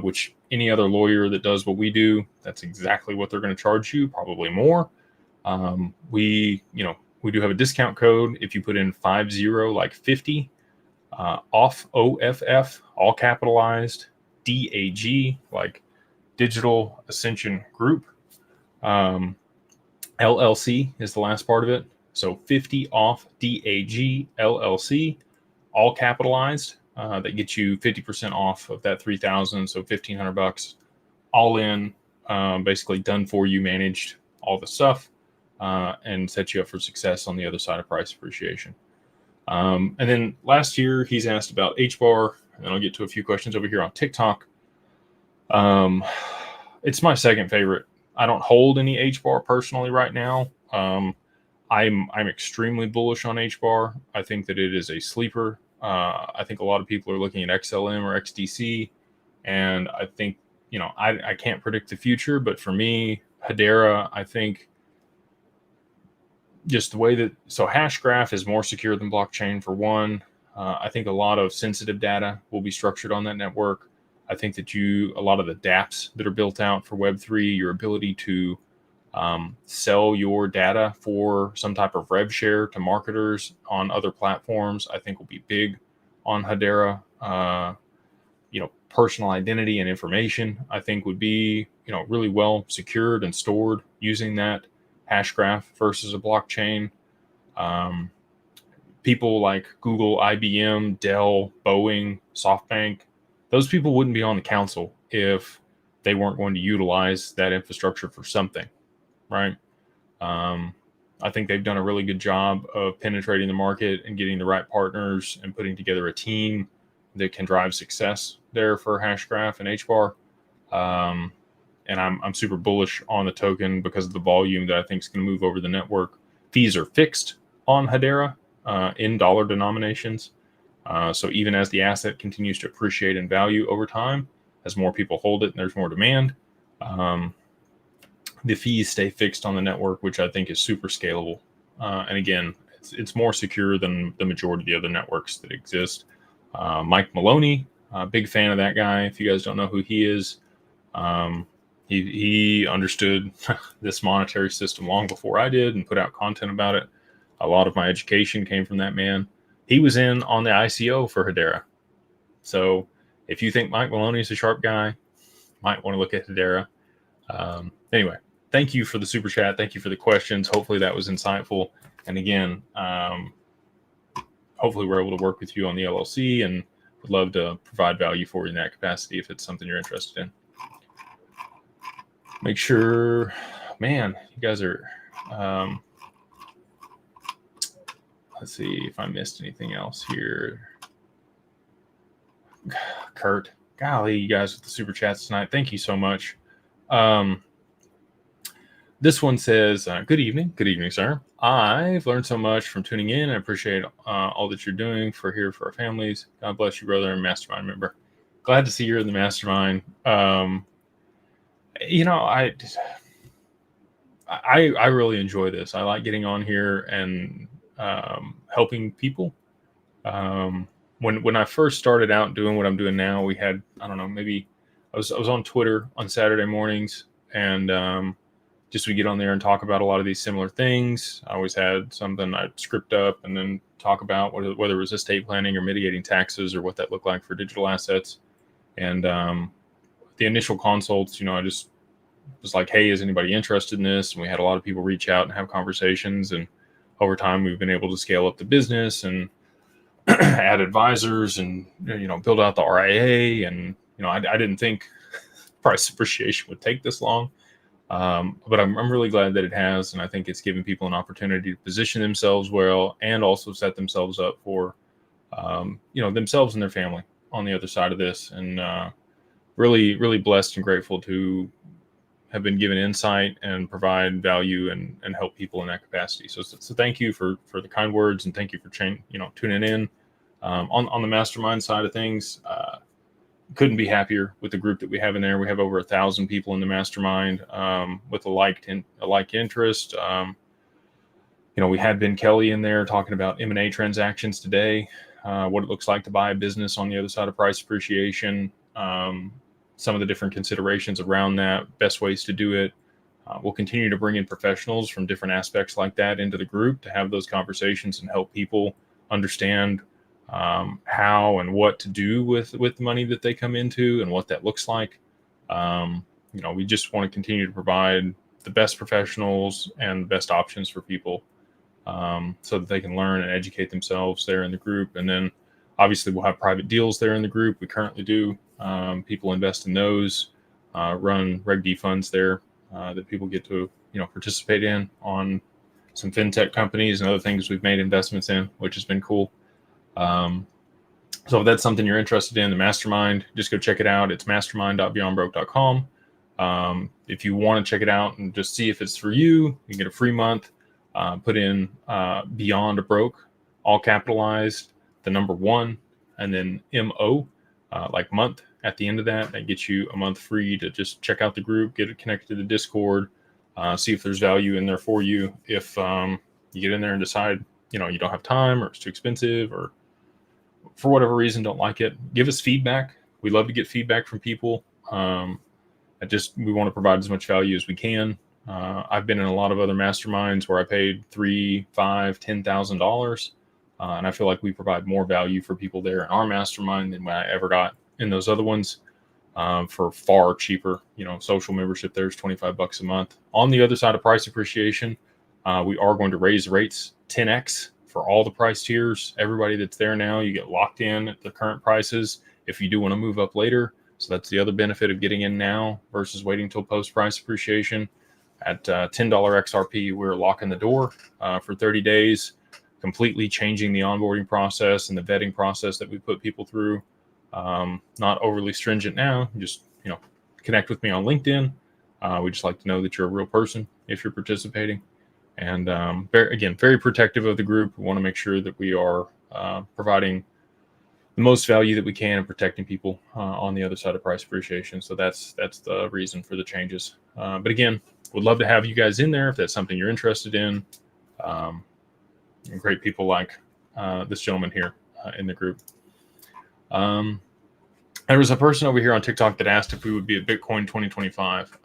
which any other lawyer that does what we do, that's exactly what they're going to charge you, probably more. We do have a discount code. If you put in 50, like 50, off OFF, all capitalized, DAG, like Digital Ascension Group. LLC is the last part of it. So 50 off DAG LLC, all capitalized. That gets you 50% off of that 3,000. So $1,500 all in, basically done for you, managed all the stuff, and set you up for success on the other side of price appreciation. And then last year he's asked about HBAR, and then I'll get to a few questions over here on TikTok. It's my second favorite. I don't hold any HBAR personally right now. I'm extremely bullish on HBAR. I think that it is a sleeper. I think a lot of people are looking at XLM or XDC, and I think, I can't predict the future, but for me, Hedera, I think just the way that, so Hashgraph is more secure than blockchain for one. I think a lot of sensitive data will be structured on that network. I think that a lot of the dApps that are built out for Web3, your ability to sell your data for some type of rev share to marketers on other platforms, I think will be big on Hedera. Personal identity and information, I think would be, really well secured and stored using that Hashgraph versus a blockchain. People like Google, IBM, Dell, Boeing, SoftBank, those people wouldn't be on the council if they weren't going to utilize that infrastructure for something, right? I think they've done a really good job of penetrating the market and getting the right partners and putting together a team that can drive success there for Hashgraph and HBAR. And I'm super bullish on the token because of the volume that I think is going to move over the network. Fees are fixed on Hedera in dollar denominations. So even as the asset continues to appreciate in value over time, as more people hold it and there's more demand, the fees stay fixed on the network, which I think is super scalable. And again, it's more secure than the majority of the other networks that exist. Mike Maloney, big fan of that guy. If you guys don't know who he is, he understood this monetary system long before I did and put out content about it. A lot of my education came from that man. He was in on the ICO for Hedera. So if you think Mike Maloney is a sharp guy, might want to look at Hedera. Anyway, thank you for the super chat. Thank you for the questions. Hopefully that was insightful. And again, hopefully we're able to work with you on the LLC, and would love to provide value for you in that capacity if it's something you're interested in. Make sure, man, you guys are, let's see if I missed anything else here. Kurt, golly, you guys with the super chats tonight. Thank you so much. This one says, good evening. Good evening, sir. I've learned so much from tuning in. I appreciate all that you're doing for our families. God bless you, brother and Mastermind member. Glad to see you're in the Mastermind. I really enjoy this. I like getting on here and helping people. When I first started out doing what I'm doing now, we had, I don't know, maybe I was on Twitter on Saturday mornings, and just we get on there and talk about a lot of these similar things. I always had something I'd script up and then talk about whether it was estate planning or mitigating taxes or what that looked like for digital assets. And the initial consults, I just was like, hey, is anybody interested in this? And we had a lot of people reach out and have conversations. And over time, we've been able to scale up the business and add advisors and, build out the RIA. And, I didn't think price appreciation would take this long. But I'm really glad that it has. And I think it's given people an opportunity to position themselves well and also set themselves up for, themselves and their family on the other side of this. And really, really blessed and grateful to have been given insight and provide value and help people in that capacity. So thank you for the kind words, and thank you for tuning in. On the Mastermind side of things, couldn't be happier with the group that we have in there. We have over 1,000 people in the Mastermind with a like interest. We had Ben Kelly in there talking about M&A transactions today, what it looks like to buy a business on the other side of price appreciation, some of the different considerations around that, best ways to do it. We'll continue to bring in professionals from different aspects like that into the group to have those conversations and help people understand how and what to do with the money that they come into and what that looks like. We just want to continue to provide the best professionals and the best options for people so that they can learn and educate themselves there in the group. And then obviously we'll have private deals there in the group. We currently do. People invest in those, run Reg D funds there that people get to, participate in on some fintech companies and other things we've made investments in, which has been cool. So if that's something you're interested in, the Mastermind, just go check it out. It's mastermind.beyondbroke.com. If you want to check it out and just see if it's for you, you can get a free month. Put in Beyond a Broke, all capitalized, the number 1, and then MO, like month at the end of that. That gets you a month free to just check out the group, get it connected to the Discord, see if there's value in there for you. If you get in there and decide, you don't have time or it's too expensive or for whatever reason don't like it, give us feedback. We love to get feedback from people. We want to provide as much value as we can. I've been in a lot of other masterminds where I paid $3,000, $5,000, $10,000. And I feel like we provide more value for people there in our mastermind than I ever got in those other ones for far cheaper. Social membership there is $25 a month. On the other side of price appreciation, we are going to raise rates 10x for all the price tiers. Everybody that's there now, you get locked in at the current prices if you do want to move up later. So that's the other benefit of getting in now versus waiting till post price appreciation. At $10 XRP, we're locking the door for 30 days, completely changing the onboarding process and the vetting process that we put people through. Not overly stringent now. Just, connect with me on LinkedIn. We just like to know that you're a real person if you're participating. And very protective of the group. We want to make sure that we are providing the most value that we can and protecting people on the other side of price appreciation. So that's the reason for the changes. But again, would love to have you guys in there if that's something you're interested in. Great people like this gentleman here in the group. There was a person over here on TikTok that asked if we would be at Bitcoin 2025.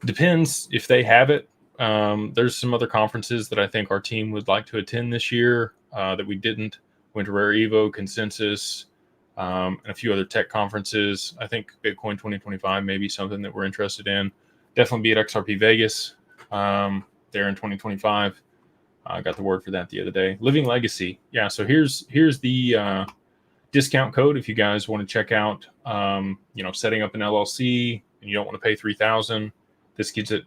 Depends if they have it. There's some other conferences that I think our team would like to attend this year that we didn't. Winter Rare Evo, Consensus, and a few other tech conferences. I think Bitcoin 2025 may be something that we're interested in. Definitely be at XRP Vegas there in 2025. I got the word for that the other day. Living Legacy. Yeah, so here's the discount code if you guys want to check out, setting up an LLC and you don't want to pay $3,000. This gets it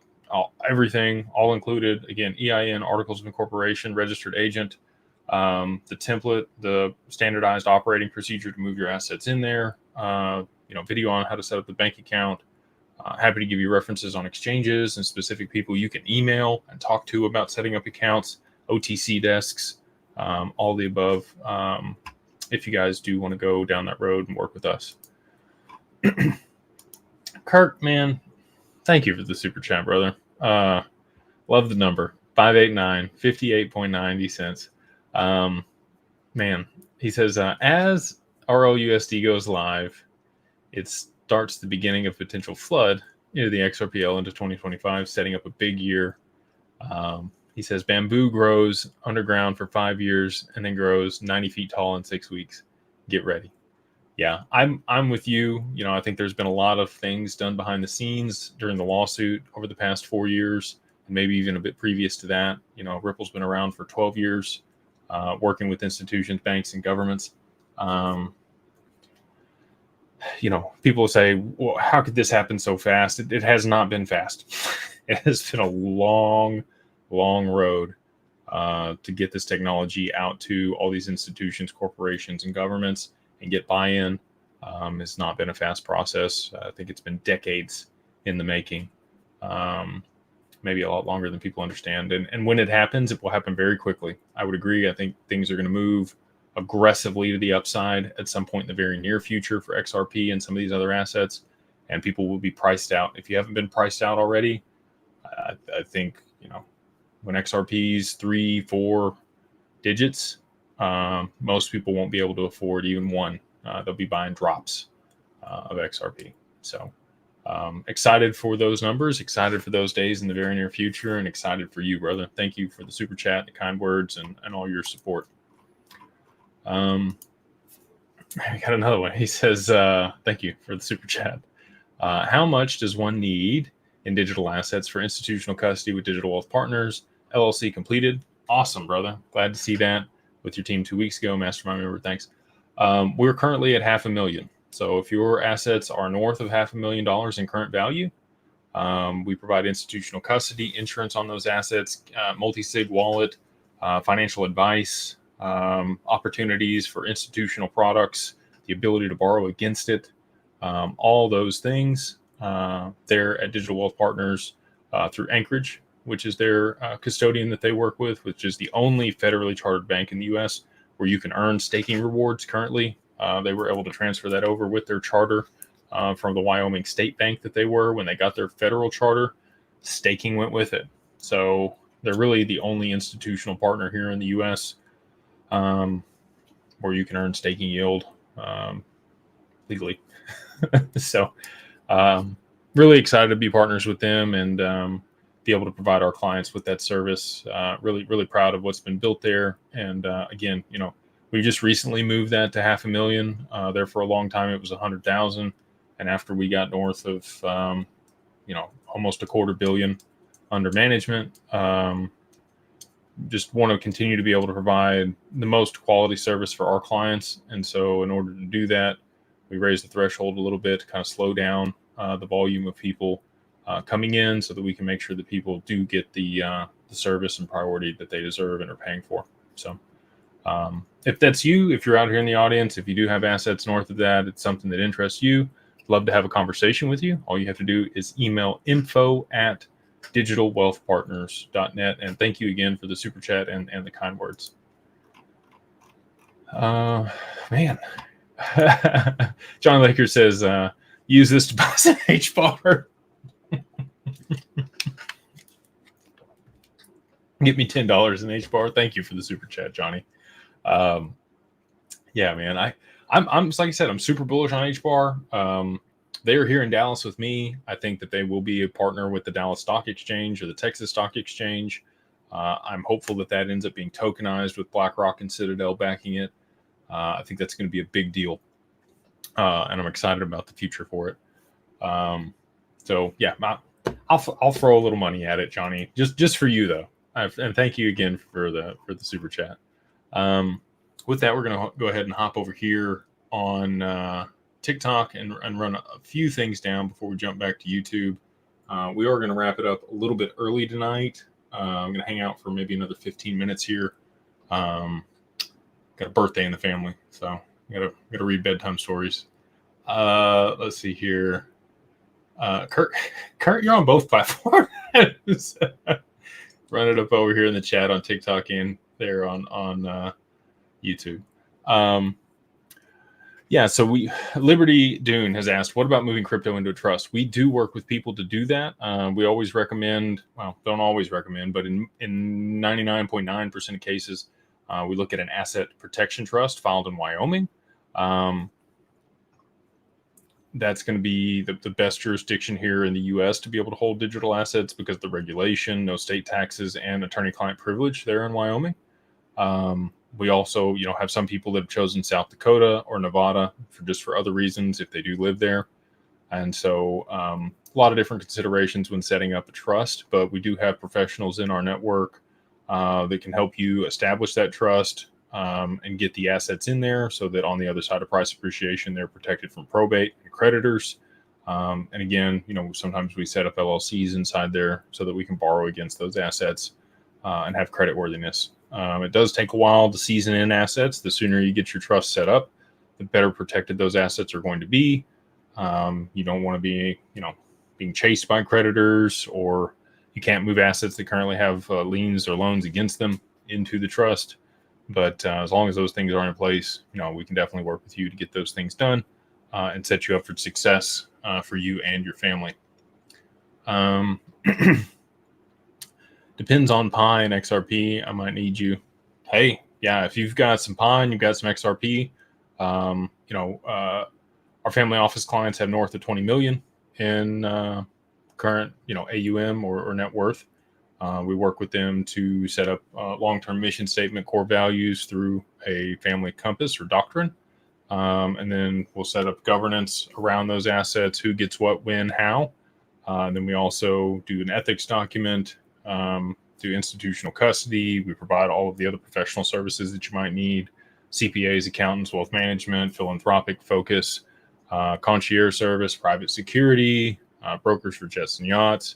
everything all included. Again, EIN, articles of incorporation, registered agent, the template, the standardized operating procedure to move your assets in there, video on how to set up the bank account. Happy to give you references on exchanges and specific people you can email and talk to about setting up accounts, OTC desks, all the above. If you guys do want to go down that road and work with us. Kirk, man, thank you for the super chat, brother. Love the number 589 58.90 cents. Man, he says, as ROUSD goes live, it starts the beginning of potential flood into the XRPL into 2025, setting up a big year. He says bamboo grows underground for 5 years and then grows 90 feet tall in 6 weeks. Get ready. Yeah, I'm with you. You know, I think there's been a lot of things done behind the scenes during the lawsuit over the past 4 years, and maybe even a bit previous to that. You know, Ripple's been around for 12 years, working with institutions, banks, and governments. You know, people say, well, how could this happen so fast? It has not been fast. It has been a long road to get this technology out to all these institutions, corporations, and governments and get buy-in. It's not been a fast process. I think it's been decades in the making, maybe a lot longer than people understand. And when it happens, it will happen very quickly. I would agree. I think things are going to move aggressively to the upside at some point in the very near future for XRP and some of these other assets, and people will be priced out. If you haven't been priced out already, I think, you know, when XRP's 3-4 digits, most people won't be able to afford even one. They'll be buying drops of XRP. So excited for those numbers, excited for those days in the very near future, and excited for you, brother. Thank you for the super chat, the kind words, and all your support. I got another one. He says, thank you for the super chat. How much does one need in digital assets for institutional custody with Digital Wealth Partners? LLC completed. Awesome, brother. Glad to see that with your team 2 weeks ago. Mastermind member, thanks. We're currently at $500,000. So if your assets are north of $500,000 in current value, we provide institutional custody, insurance on those assets, multi-sig wallet, financial advice, opportunities for institutional products, the ability to borrow against it, all those things there at Digital Wealth Partners through Anchorage, which is their custodian that they work with, which is the only federally chartered bank in the U.S. where you can earn staking rewards currently. They were able to transfer that over with their charter from the Wyoming State Bank that they were when they got their federal charter. Staking went with it. So they're really the only institutional partner here in the U.S. Where you can earn staking yield legally. So really excited to be partners with them and be able to provide our clients with that service. Really proud of what's been built there. And again, you know, we just recently moved that to $500,000. There for a long time, it was 100,000. And after we got north of, you know, almost $250 million under management, just want to continue to be able to provide the most quality service for our clients. And so in order to do that, we raised the threshold a little bit to kind of slow down the volume of people coming in so that we can make sure that people do get the service and priority that they deserve and are paying for. So if that's you, if you're out here in the audience, if you do have assets north of that, it's something that interests you, love to have a conversation with you. All you have to do is email info@digitalwealthpartners.net. And thank you again for the super chat and the kind words. Man. John Laker says, use this to buy some H-bar. Get me $10 in H-bar. Thank you for the super chat, Johnny. Yeah, man. I'm like I said, I'm super bullish on H-bar. They are here in Dallas with me. I think that they will be a partner with the Dallas Stock Exchange or the Texas Stock Exchange. I'm hopeful that that ends up being tokenized with BlackRock and Citadel backing it. I think that's going to be a big deal. And I'm excited about the future for it. So yeah, I'll throw a little money at it, Johnny, just for you though. And thank you again for the super chat. With that, we're going to go ahead and hop over here on TikTok and run a few things down before we jump back to YouTube. We are going to wrap it up a little bit early tonight. I'm going to hang out for maybe another 15 minutes here. Got a birthday in the family, so got to read bedtime stories. Let's see here. Kurt, you're on both platforms. Run it up over here in the chat on TikTok and there on YouTube. Yeah, so Liberty Dune has asked, what about moving crypto into a trust? We do work with people to do that. We always recommend, well, don't always recommend, but in 99.9% of cases, we look at an asset protection trust filed in Wyoming. that's going to be the best jurisdiction here in the U.S. to be able to hold digital assets because of the regulation, no state taxes, and attorney-client privilege there in Wyoming. We also, have some people that have chosen South Dakota or Nevada for other reasons if they do live there. And so a lot of different considerations when setting up a trust, but we do have professionals in our network that can help you establish that trust and get the assets in there so that on the other side of price appreciation, they're protected from probate and creditors. And again, sometimes we set up LLCs inside there so that we can borrow against those assets and have credit worthiness. It does take a while to season in assets. The sooner you get your trust set up, the better protected those assets are going to be. You don't want to be, being chased by creditors, or you can't move assets that currently have liens or loans against them into the trust. But as long as those things are in place, we can definitely work with you to get those things done and set you up for success for you and your family. Depends on Pi and XRP. I might need you. Hey, yeah, if you've got some Pi and you've got some XRP, our family office clients have north of 20 million in current, AUM or net worth. We work with them to set up long-term mission statement, core values through a family compass or doctrine. And then we'll set up governance around those assets, who gets what, when, how. Then we also do an ethics document, do institutional custody. We provide all of the other professional services that you might need: CPAs, accountants, wealth management, philanthropic focus, concierge service, private security, brokers for jets and yachts,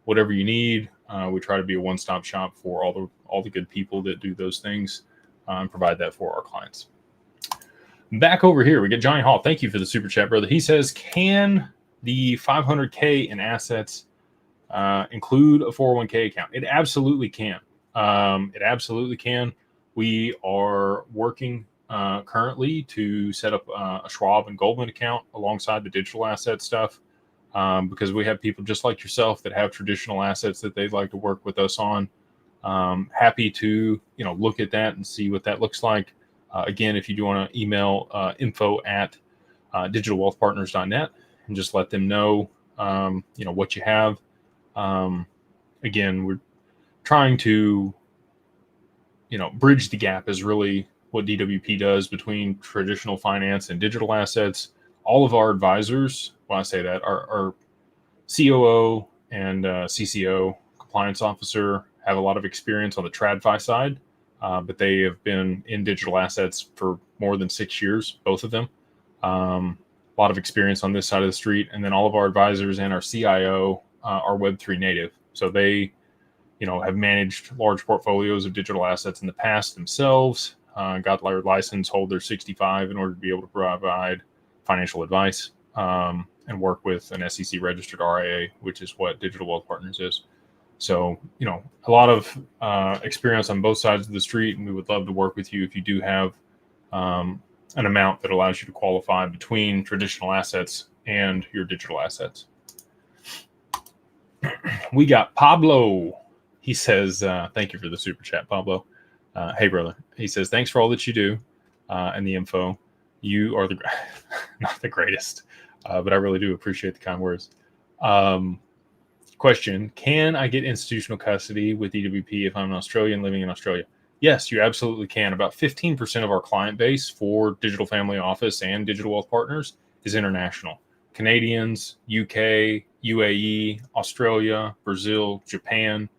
whatever you need. We try to be a one-stop shop for all the good people that do those things and provide that for our clients. Back over here, we get Johnny Hall. Thank you for the super chat, brother. He says, can the 500K in assets include a 401k account? It absolutely can. It absolutely can. We are working currently to set up a Schwab and Goldman account alongside the digital asset stuff because we have people just like yourself that have traditional assets that they'd like to work with us on. Happy to look at that and see what that looks like. Again, if you do want to email info@digitalwealthpartners.net and just let them know what you have. Again, we're trying to bridge the gap is really what DWP does between traditional finance and digital assets. All of our advisors, when I say that, our COO and CCO, compliance officer, have a lot of experience on the TradFi side, but they have been in digital assets for more than 6 years, both of them. A lot of experience on this side of the street. And then all of our advisors and our CIO are Web3 native. So they have managed large portfolios of digital assets in the past themselves, got their license, hold their 65 in order to be able to provide financial advice and work with an SEC registered RIA, which is what Digital Wealth Partners is. So, a lot of experience on both sides of the street, and we would love to work with you if you do have an amount that allows you to qualify between traditional assets and your digital assets. We got Pablo. He says, thank you for the super chat, Pablo. Hey, brother. He says, thanks for all that you do and the info. You are not the greatest, but I really do appreciate the kind words. Question, can I get institutional custody with DWP if I'm an Australian living in Australia? Yes, you absolutely can. About 15% of our client base for Digital Family Office and Digital Wealth Partners is international. Canadians, UK, UAE, Australia, Brazil, Japan.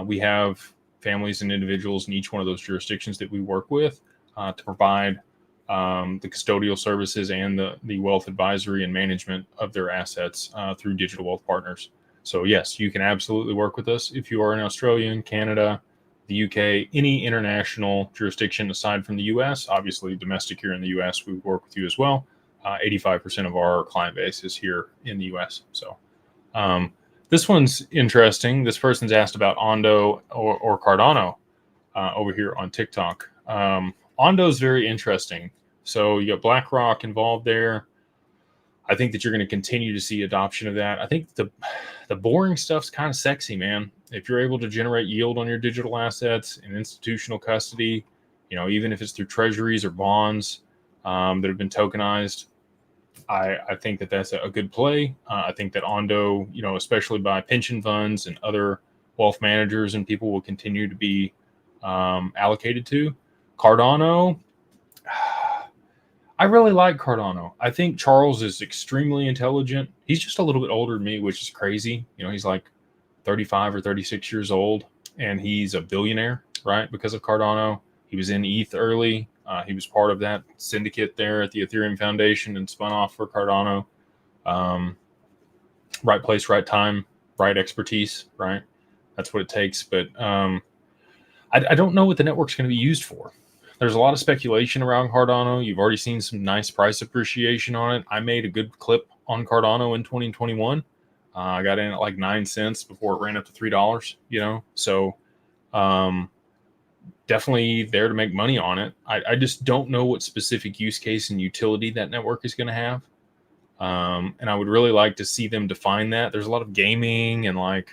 We have families and individuals in each one of those jurisdictions that we work with to provide the custodial services and the wealth advisory and management of their assets through Digital Wealth Partners. So yes, you can absolutely work with us if you are in Australia, Canada, the UK, any international jurisdiction aside from the US. Obviously, domestic here in the US, we work with you as well. 85% of our client base is here in the US. So this one's interesting. This person's asked about Ondo or Cardano over here on TikTok. Ondo is very interesting. So you got BlackRock involved there. I think that you're going to continue to see adoption of that. I think the boring stuff's kind of sexy, man. If you're able to generate yield on your digital assets and institutional custody, even if it's through treasuries or bonds that have been tokenized, I think that that's a good play. I think that Ondo, especially by pension funds and other wealth managers and people, will continue to be allocated to. Cardano, I really like Cardano. I think Charles is extremely intelligent. He's just a little bit older than me, which is crazy. He's like 35 or 36 years old, and he's a billionaire, right? Because of Cardano. He was in ETH early. He was part of that syndicate there at the Ethereum Foundation and spun off for Cardano. Right place, right time, right expertise, right? That's what it takes. But I don't know what the network's going to be used for. There's a lot of speculation around Cardano. You've already seen some nice price appreciation on it. I made a good clip on Cardano in 2021. I got in at like 9 cents before it ran up to $3, So definitely there to make money on it. I just don't know what specific use case and utility that network is going to have. And I would really like to see them define that. There's a lot of gaming and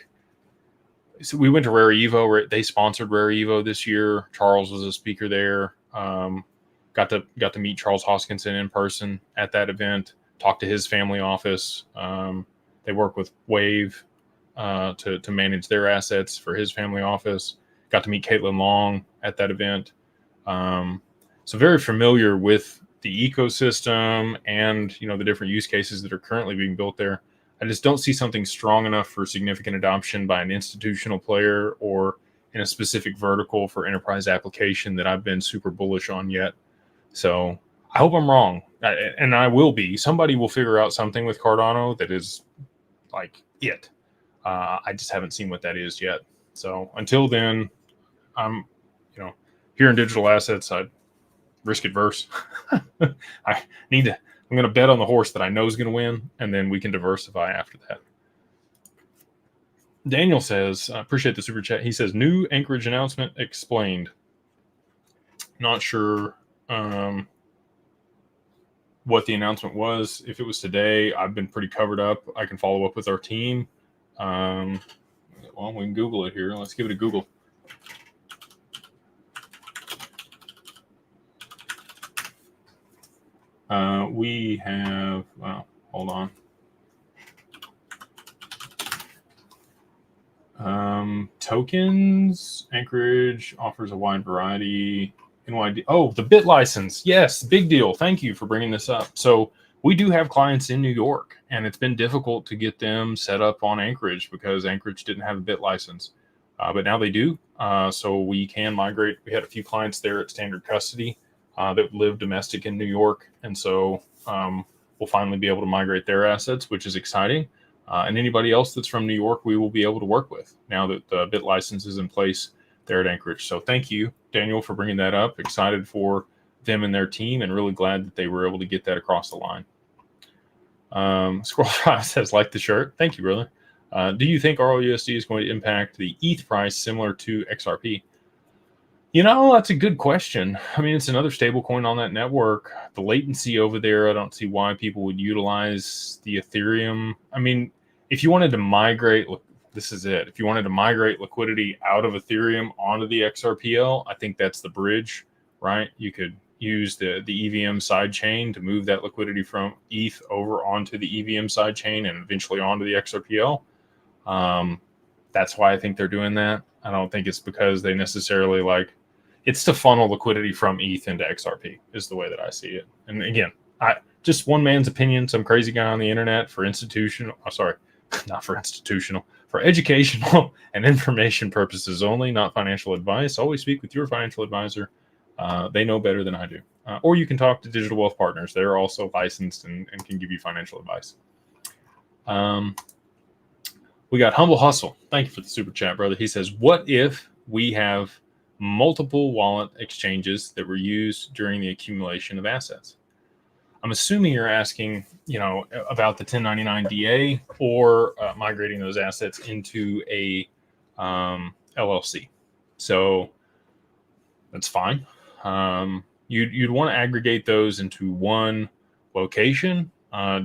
so we went to Rare Evo. They sponsored Rare Evo this year. Charles was a speaker there. Got to meet Charles Hoskinson in person at that event. Talked to his family office. They work with Wave to manage their assets for his family office. Got to meet Caitlin Long at that event. So very familiar with the ecosystem and the different use cases that are currently being built there. I just don't see something strong enough for significant adoption by an institutional player or in a specific vertical for enterprise application that I've been super bullish on yet. So I hope I'm wrong, and I will be. Somebody will figure out something with Cardano that is like it. I just haven't seen what that is yet. So until then, I'm, here in digital assets, I risk adverse. I'm going to bet on the horse that I know is going to win, and then we can diversify after that. Daniel says, I appreciate the super chat. He says, new Anchorage announcement explained. Not sure what the announcement was. If it was today, I've been pretty covered up. I can follow up with our team. Well, we can Google it here. Let's give it a Google. We have, hold on. Tokens, Anchorage offers a wide variety. NYD, the bit license. Yes, big deal. Thank you for bringing this up. So we do have clients in New York, and it's been difficult to get them set up on Anchorage because Anchorage didn't have a bit license. But now they do. So we can migrate. We had a few clients there at Standard Custody that live domestic in New York. And so we'll finally be able to migrate their assets, which is exciting. And anybody else that's from New York, we will be able to work with now that the bit license is in place there at Anchorage. So thank you, Daniel, for bringing that up. Excited for them and their team, and really glad that they were able to get that across the line. Squirrel Drive says, like the shirt. Thank you, brother. Do you think ROUSD is going to impact the ETH price similar to XRP? That's a good question. I mean, it's another stable coin on that network. The latency over there, I don't see why people would utilize the Ethereum. I mean, if you wanted to migrate, look, this is it. If you wanted to migrate liquidity out of Ethereum onto the XRPL, I think that's the bridge, right? You could use the EVM sidechain to move that liquidity from ETH over onto the EVM sidechain and eventually onto the XRPL. That's why I think they're doing that. I don't think it's because they necessarily it's to funnel liquidity from ETH into XRP is the way that I see it. And again, just one man's opinion, some crazy guy on the internet for educational and information purposes only, not financial advice. Always speak with your financial advisor. They know better than I do. Or you can talk to Digital Wealth Partners. They're also licensed and can give you financial advice. We got Humble Hustle. Thank you for the super chat, brother. He says, what if we have multiple wallet exchanges that were used during the accumulation of assets? I'm assuming you're asking, about the 1099 DA or migrating those assets into a LLC. So that's fine. You'd want to aggregate those into one location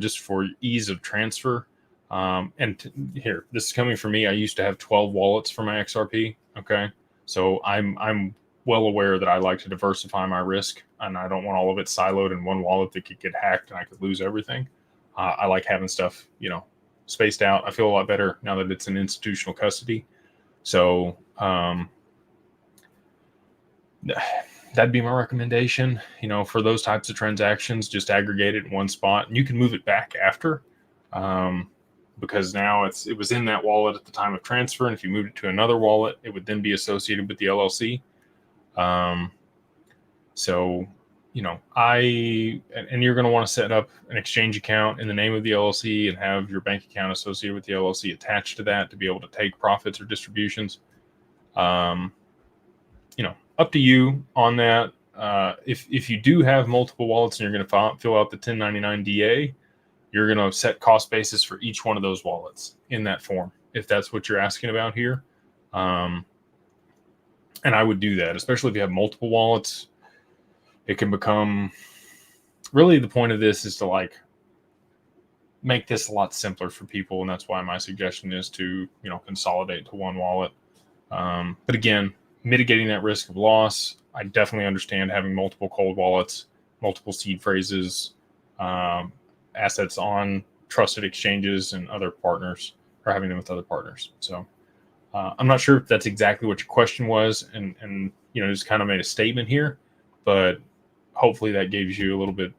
just for ease of transfer. Here, this is coming from me. I used to have 12 wallets for my XRP. Okay. So I'm well aware that I like to diversify my risk, and I don't want all of it siloed in one wallet that could get hacked and I could lose everything. I like having stuff, spaced out. I feel a lot better now that it's in institutional custody. So that'd be my recommendation. For those types of transactions, just aggregate it in one spot, and you can move it back after, because now it was in that wallet at the time of transfer, and if you moved it to another wallet, it would then be associated with the LLC. So, and you're going to want to set up an exchange account in the name of the LLC and have your bank account associated with the LLC attached to that to be able to take profits or distributions. Up to you on that. If you do have multiple wallets and you're going to fill out the 1099 DA, you're going to set cost basis for each one of those wallets in that form, if that's what you're asking about here. And I would do that, especially if you have multiple wallets. It can become, really the point of this is to make this a lot simpler for people. And that's why my suggestion is to, consolidate to one wallet. But again, mitigating that risk of loss, I definitely understand having multiple cold wallets, multiple seed phrases, assets on trusted exchanges and other partners, or having them with other partners. So I'm not sure if that's exactly what your question was, and just kind of made a statement here, but hopefully that gives you a little bit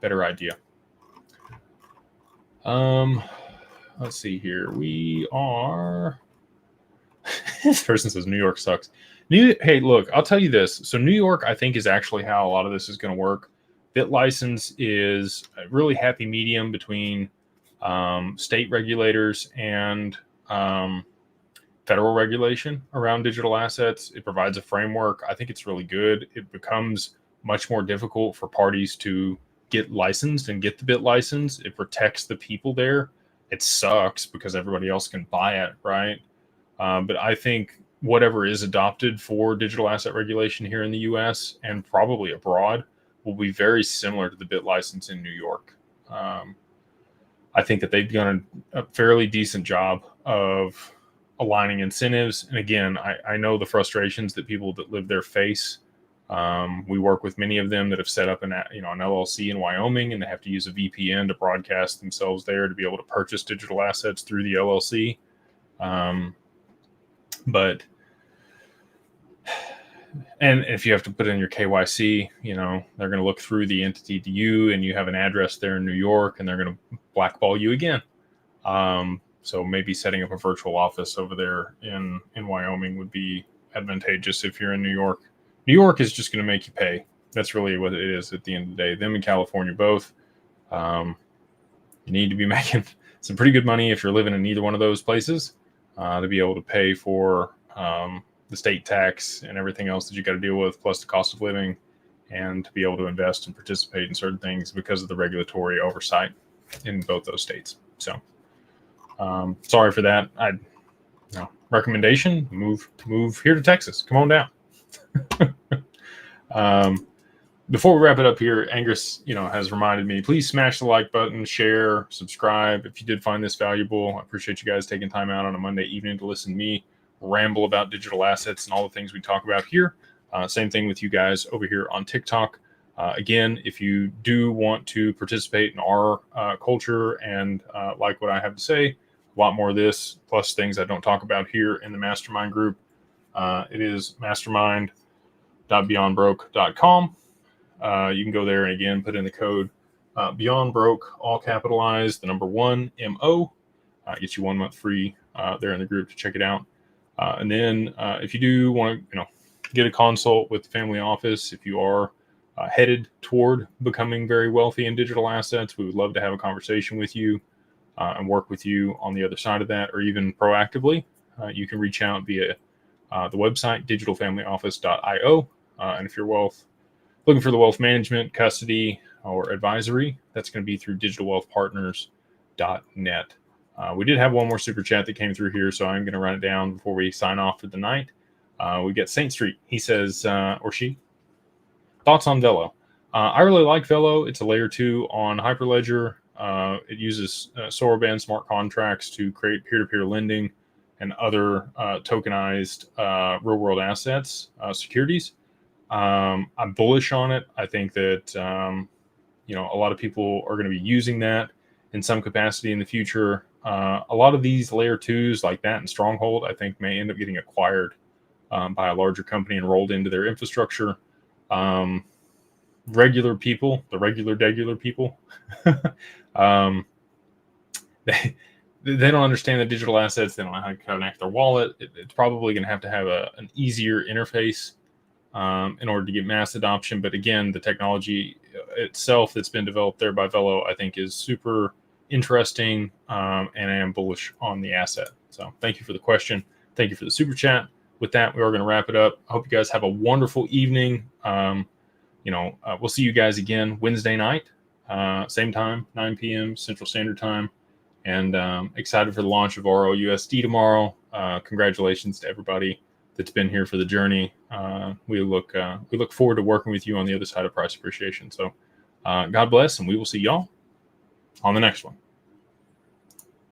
better idea. Let's see here. We are. This person says New York sucks. Hey, look, I'll tell you this. So New York, I think, is actually how a lot of this is going to work. BitLicense is a really happy medium between state regulators and federal regulation around digital assets. It provides a framework. I think it's really good. It becomes much more difficult for parties to get licensed and get the BitLicense. It protects the people there. It sucks because everybody else can buy it, right? But I think whatever is adopted for digital asset regulation here in the US and probably abroad will be very similar to the BitLicense in New York. I think that they've done a fairly decent job of aligning incentives. And again, I know the frustrations that people that live there face. We work with many of them that have set up an LLC in Wyoming, and they have to use a VPN to broadcast themselves there to be able to purchase digital assets through the LLC. And if you have to put in your KYC, they're going to look through the entity to you, and you have an address there in New York, and they're going to blackball you again. So maybe setting up a virtual office over there in Wyoming would be advantageous if you're in New York. New York is just going to make you pay. That's really what it is at the end of the day. Them and California both. You need to be making some pretty good money if you're living in either one of those places to be able to pay for the state tax and everything else that you got to deal with, plus the cost of living, and to be able to invest and participate in certain things because of the regulatory oversight in both those states. So sorry for that. Recommendation, move here to Texas. Come on down. Before we wrap it up here, Angus, has reminded me, please smash the like button, share, subscribe. If you did find this valuable, I appreciate you guys taking time out on a Monday evening to listen to me ramble about digital assets and all the things we talk about here. Same thing with you guys over here on TikTok. Again, if you do want to participate in our culture and like what I have to say, a lot more of this, plus things I don't talk about here in the Mastermind group. It is mastermind.beyondbroke.com. You can go there and again put in the code Beyond Broke, all capitalized, the number 1 MO. Get you 1 month free there in the group to check it out. And then if you do want to, get a consult with the family office, if you are headed toward becoming very wealthy in digital assets, we would love to have a conversation with you and work with you on the other side of that, or even proactively. You can reach out via the website, digitalfamilyoffice.io. And if you're looking for the wealth management, custody, or advisory, that's going to be through digitalwealthpartners.net. We did have one more super chat that came through here, so I'm going to run it down before we sign off for the night. We get Saint Street. He says, or she, thoughts on Velo. I really like Velo. It's a layer 2 on Hyperledger. It uses Soroban smart contracts to create peer-to-peer lending and other tokenized real-world assets, securities. I'm bullish on it. I think that, a lot of people are going to be using that in some capacity in the future. A lot of these layer 2s like that and Stronghold, I think, may end up getting acquired by a larger company and rolled into their infrastructure. Regular people, the regular people, they don't understand the digital assets. They don't know how to connect their wallet. It's probably going to have an easier interface in order to get mass adoption. But again, the technology itself that's been developed there by Velo, I think, is super interesting, and I am bullish on the asset. So thank you for the question. Thank you for the super chat. With that, we are going to wrap it up. I hope you guys have a wonderful evening. We'll see you guys again Wednesday night, same time, 9 p.m. Central Standard Time. And excited for the launch of ROUSD tomorrow. Congratulations to everybody that's been here for the journey. We look forward to working with you on the other side of price appreciation. So God bless, and we will see y'all on the next one.